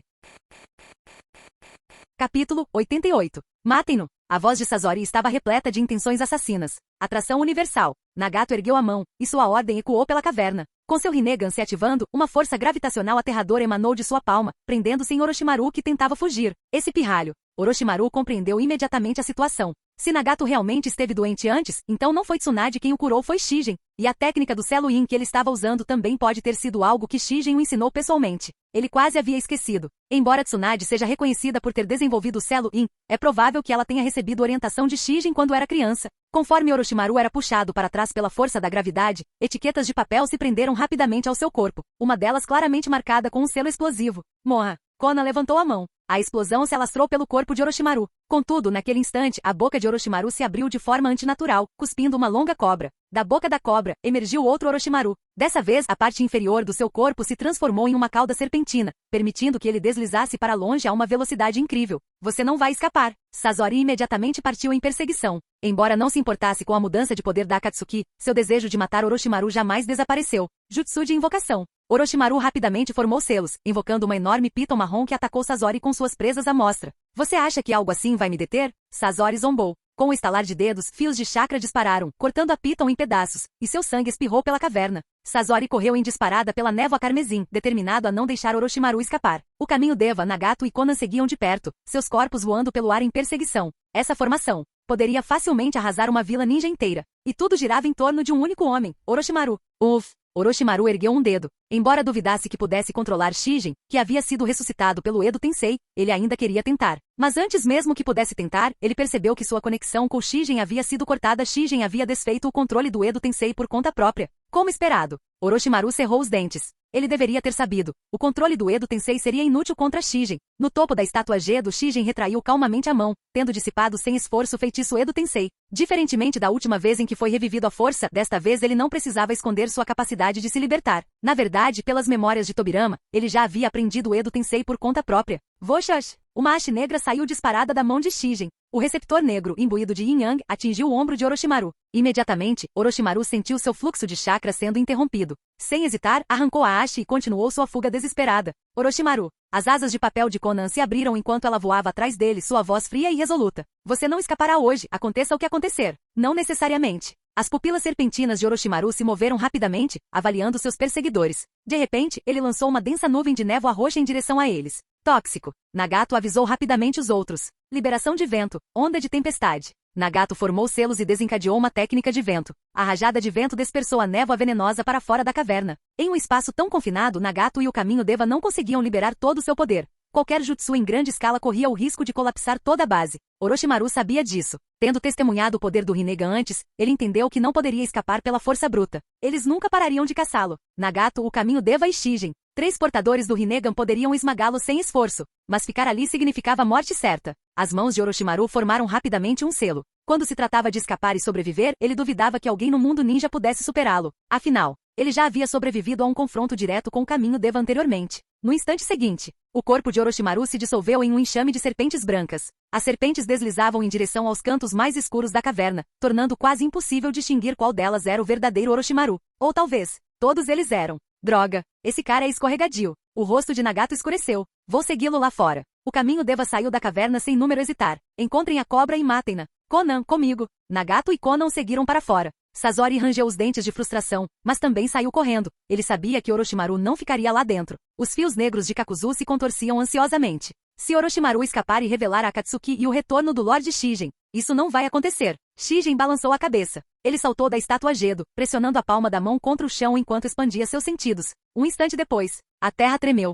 Capítulo 88. Matem-no! A voz de Sasori estava repleta de intenções assassinas. Atração universal. Nagato ergueu a mão, e sua ordem ecoou pela caverna. Com seu Rinnegan se ativando, uma força gravitacional aterradora emanou de sua palma, prendendo-se em Orochimaru que tentava fugir. Esse pirralho. Orochimaru compreendeu imediatamente a situação. Se Nagato realmente esteve doente antes, então não foi Tsunade quem o curou, foi Shigen. E a técnica do Selo Yin que ele estava usando também pode ter sido algo que Shigen o ensinou pessoalmente. Ele quase havia esquecido. Embora Tsunade seja reconhecida por ter desenvolvido o Selo Yin, é provável que ela tenha recebido orientação de Shigen quando era criança. Conforme Orochimaru era puxado para trás pela força da gravidade, etiquetas de papel se prenderam rapidamente ao seu corpo, uma delas claramente marcada com um selo explosivo. Morra! Konan levantou a mão. A explosão se alastrou pelo corpo de Orochimaru. Contudo, naquele instante, a boca de Orochimaru se abriu de forma antinatural, cuspindo uma longa cobra. Da boca da cobra, emergiu outro Orochimaru. Dessa vez, a parte inferior do seu corpo se transformou em uma cauda serpentina, permitindo que ele deslizasse para longe a uma velocidade incrível. Você não vai escapar. Sasori imediatamente partiu em perseguição. Embora não se importasse com a mudança de poder da Akatsuki, seu desejo de matar Orochimaru jamais desapareceu. Jutsu de invocação. Orochimaru rapidamente formou selos, invocando uma enorme piton marrom que atacou Sasori com suas presas à mostra. Você acha que algo assim vai me deter? Sasori zombou. Com o estalar de dedos, fios de chakra dispararam, cortando a piton em pedaços, e seu sangue espirrou pela caverna. Sasori correu em disparada pela névoa carmesim, determinado a não deixar Orochimaru escapar. O caminho Deva, Nagato e Konan seguiam de perto, seus corpos voando pelo ar em perseguição. Essa formação poderia facilmente arrasar uma vila ninja inteira. E tudo girava em torno de um único homem, Orochimaru. Orochimaru ergueu um dedo. Embora duvidasse que pudesse controlar Shigen, que havia sido ressuscitado pelo Edo Tensei, ele ainda queria tentar. Mas antes mesmo que pudesse tentar, ele percebeu que sua conexão com Shigen havia sido cortada. Shigen havia desfeito o controle do Edo Tensei por conta própria. Como esperado, Orochimaru cerrou os dentes. Ele deveria ter sabido. O controle do Edo Tensei seria inútil contra Shigen. No topo da estátua Gedo, Shigen retraiu calmamente a mão, tendo dissipado sem esforço o feitiço Edo Tensei. Diferentemente da última vez em que foi revivido à força, desta vez ele não precisava esconder sua capacidade de se libertar. Na verdade, pelas memórias de Tobirama, ele já havia aprendido o Edo Tensei por conta própria. Voxax! Uma haste negra saiu disparada da mão de Shigen. O receptor negro, imbuído de yin-yang, atingiu o ombro de Orochimaru. Imediatamente, Orochimaru sentiu seu fluxo de chakra sendo interrompido. Sem hesitar, arrancou a haste e continuou sua fuga desesperada. Orochimaru. As asas de papel de Konan se abriram enquanto ela voava atrás dele, sua voz fria e resoluta. Você não escapará hoje, aconteça o que acontecer. Não necessariamente. As pupilas serpentinas de Orochimaru se moveram rapidamente, avaliando seus perseguidores. De repente, ele lançou uma densa nuvem de névoa roxa em direção a eles. Tóxico. Nagato avisou rapidamente os outros. Liberação de vento, onda de tempestade. Nagato formou selos e desencadeou uma técnica de vento. A rajada de vento dispersou a névoa venenosa para fora da caverna. Em um espaço tão confinado, Nagato e o Caminho Deva não conseguiam liberar todo o seu poder. Qualquer jutsu em grande escala corria o risco de colapsar toda a base. Orochimaru sabia disso. Tendo testemunhado o poder do Rinnegan antes, ele entendeu que não poderia escapar pela força bruta. Eles nunca parariam de caçá-lo. Nagato, o Caminho Deva e Shijin. 3 portadores do Rinnegan poderiam esmagá-lo sem esforço, mas ficar ali significava morte certa. As mãos de Orochimaru formaram rapidamente um selo. Quando se tratava de escapar e sobreviver, ele duvidava que alguém no mundo ninja pudesse superá-lo. Afinal, ele já havia sobrevivido a um confronto direto com o Caminho Deva anteriormente. No instante seguinte, o corpo de Orochimaru se dissolveu em um enxame de serpentes brancas. As serpentes deslizavam em direção aos cantos mais escuros da caverna, tornando quase impossível distinguir qual delas era o verdadeiro Orochimaru. Ou talvez, todos eles eram. Droga, esse cara é escorregadio. O rosto de Nagato escureceu. Vou segui-lo lá fora. O Caminho Deva saiu da caverna sem número hesitar. Encontrem a cobra e matem-na. Conan, comigo. Nagato e Conan seguiram para fora. Sasori rangeu os dentes de frustração, mas também saiu correndo. Ele sabia que Orochimaru não ficaria lá dentro. Os fios negros de Kakuzu se contorciam ansiosamente. Se Orochimaru escapar e revelar a Akatsuki e o retorno do Lord Shijin, isso não vai acontecer. Shijin balançou a cabeça. Ele saltou da estátua Gedo, pressionando a palma da mão contra o chão enquanto expandia seus sentidos. Um instante depois, a terra tremeu.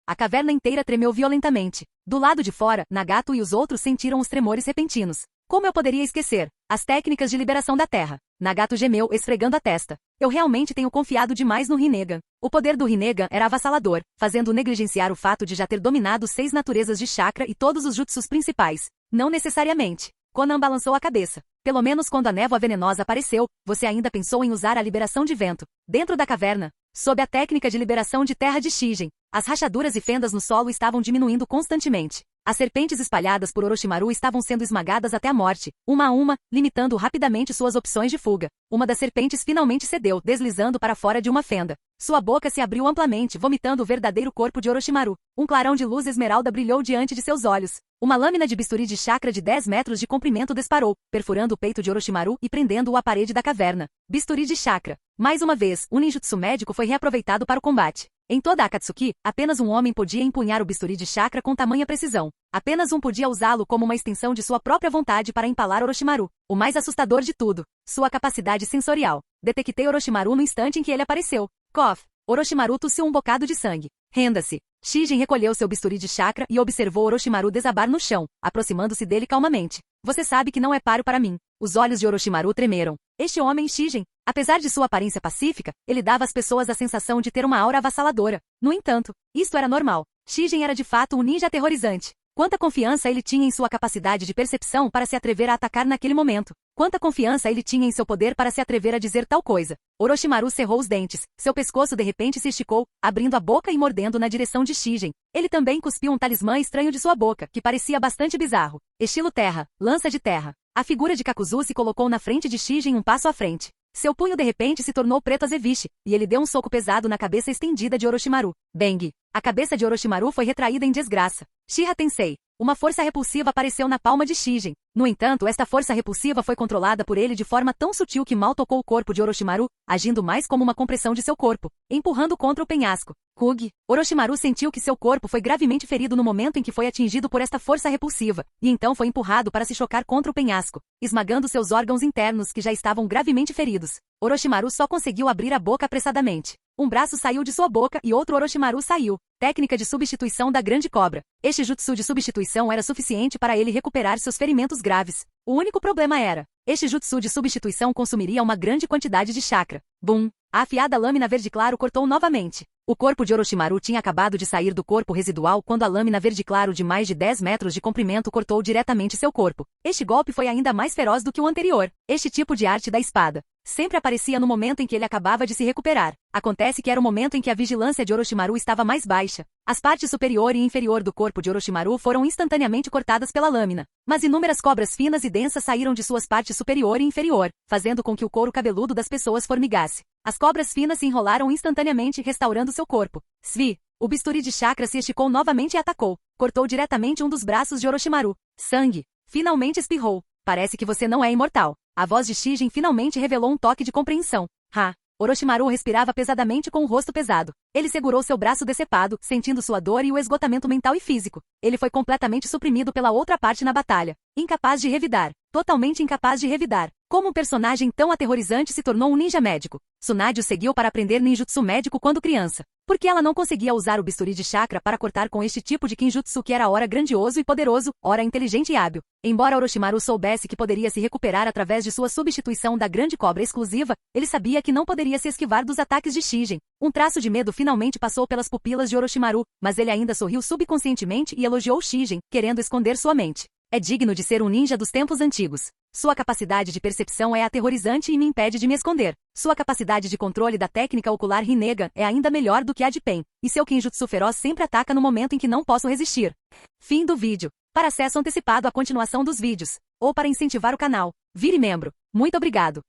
A caverna inteira tremeu violentamente. Do lado de fora, Nagato e os outros sentiram os tremores repentinos. Como eu poderia esquecer? As técnicas de liberação da terra. Nagato gemeu, esfregando a testa. Eu realmente tenho confiado demais no Rinnegan. O poder do Rinnegan era avassalador, fazendo negligenciar o fato de já ter dominado 6 naturezas de chakra e todos os jutsus principais. Não necessariamente. Conan balançou a cabeça. Pelo menos quando a névoa venenosa apareceu, você ainda pensou em usar a liberação de vento. Dentro da caverna, sob a técnica de liberação de terra de Shijin, as rachaduras e fendas no solo estavam diminuindo constantemente. As serpentes espalhadas por Orochimaru estavam sendo esmagadas até a morte, uma a uma, limitando rapidamente suas opções de fuga. Uma das serpentes finalmente cedeu, deslizando para fora de uma fenda. Sua boca se abriu amplamente, vomitando o verdadeiro corpo de Orochimaru. Um clarão de luz esmeralda brilhou diante de seus olhos. Uma lâmina de bisturi de chakra de 10 metros de comprimento disparou, perfurando o peito de Orochimaru e prendendo-o à parede da caverna. Bisturi de chakra. Mais uma vez, o ninjutsu médico foi reaproveitado para o combate. Em toda a Akatsuki, apenas um homem podia empunhar o bisturi de chakra com tamanha precisão. Apenas um podia usá-lo como uma extensão de sua própria vontade para empalar Orochimaru. O mais assustador de tudo, sua capacidade sensorial. Detectei Orochimaru no instante em que ele apareceu. Cough. Orochimaru tossiu um bocado de sangue. Renda-se. Shijin recolheu seu bisturi de chakra e observou Orochimaru desabar no chão, aproximando-se dele calmamente. Você sabe que não é páreo para mim. Os olhos de Orochimaru tremeram. Este homem, Shijin, apesar de sua aparência pacífica, ele dava às pessoas a sensação de ter uma aura avassaladora. No entanto, isto era normal. Shijin era de fato um ninja aterrorizante. Quanta confiança ele tinha em sua capacidade de percepção para se atrever a atacar naquele momento. Quanta confiança ele tinha em seu poder para se atrever a dizer tal coisa. Orochimaru cerrou os dentes. Seu pescoço de repente se esticou, abrindo a boca e mordendo na direção de Shijin. Ele também cuspiu um talismã estranho de sua boca, que parecia bastante bizarro. Estilo terra, lança de terra. A figura de Kakuzu se colocou na frente de Shijin um passo à frente. Seu punho de repente se tornou preto azeviche, e ele deu um soco pesado na cabeça estendida de Orochimaru. Bang! A cabeça de Orochimaru foi retraída em desgraça. Shira Tensei. Uma força repulsiva apareceu na palma de Shijin. No entanto, esta força repulsiva foi controlada por ele de forma tão sutil que mal tocou o corpo de Orochimaru, agindo mais como uma compressão de seu corpo, empurrando contra o penhasco. Kug. Orochimaru sentiu que seu corpo foi gravemente ferido no momento em que foi atingido por esta força repulsiva, e então foi empurrado para se chocar contra o penhasco, esmagando seus órgãos internos que já estavam gravemente feridos. Orochimaru só conseguiu abrir a boca apressadamente. Um braço saiu de sua boca e outro Orochimaru saiu. Técnica de substituição da grande cobra. Este jutsu de substituição era suficiente para ele recuperar seus ferimentos graves. O único problema era, este jutsu de substituição consumiria uma grande quantidade de chakra. Bum! A afiada lâmina verde claro cortou novamente. O corpo de Orochimaru tinha acabado de sair do corpo residual quando a lâmina verde claro de mais de 10 metros de comprimento cortou diretamente seu corpo. Este golpe foi ainda mais feroz do que o anterior. Este tipo de arte da espada sempre aparecia no momento em que ele acabava de se recuperar. Acontece que era o momento em que a vigilância de Orochimaru estava mais baixa. As partes superior e inferior do corpo de Orochimaru foram instantaneamente cortadas pela lâmina, mas inúmeras cobras finas e densas saíram de suas partes superior e inferior, fazendo com que o couro cabeludo das pessoas formigasse. As cobras finas se enrolaram instantaneamente, restaurando seu corpo. Svi. O bisturi de chakra se esticou novamente e atacou. Cortou diretamente um dos braços de Orochimaru. Sangue. Finalmente espirrou. Parece que você não é imortal. A voz de Shijin finalmente revelou um toque de compreensão. Ha! Orochimaru respirava pesadamente com o rosto pesado. Ele segurou seu braço decepado, sentindo sua dor e o esgotamento mental e físico. Ele foi completamente suprimido pela outra parte na batalha. Incapaz de revidar. totalmente incapaz de revidar. Como um personagem tão aterrorizante se tornou um ninja médico? Tsunade o seguiu para aprender ninjutsu médico quando criança. Porque ela não conseguia usar o bisturi de chakra para cortar com este tipo de kinjutsu que era ora grandioso e poderoso, ora inteligente e hábil. Embora Orochimaru soubesse que poderia se recuperar através de sua substituição da grande cobra exclusiva, ele sabia que não poderia se esquivar dos ataques de Shigen. Um traço de medo finalmente passou pelas pupilas de Orochimaru, mas ele ainda sorriu subconscientemente e elogiou Shigen, querendo esconder sua mente. É digno de ser um ninja dos tempos antigos. Sua capacidade de percepção é aterrorizante e me impede de me esconder. Sua capacidade de controle da técnica ocular Rinnegan é ainda melhor do que a de Pen, e seu Kinjutsu feroz sempre ataca no momento em que não posso resistir. Fim do vídeo. Para acesso antecipado à continuação dos vídeos, ou para incentivar o canal, vire membro. Muito obrigado.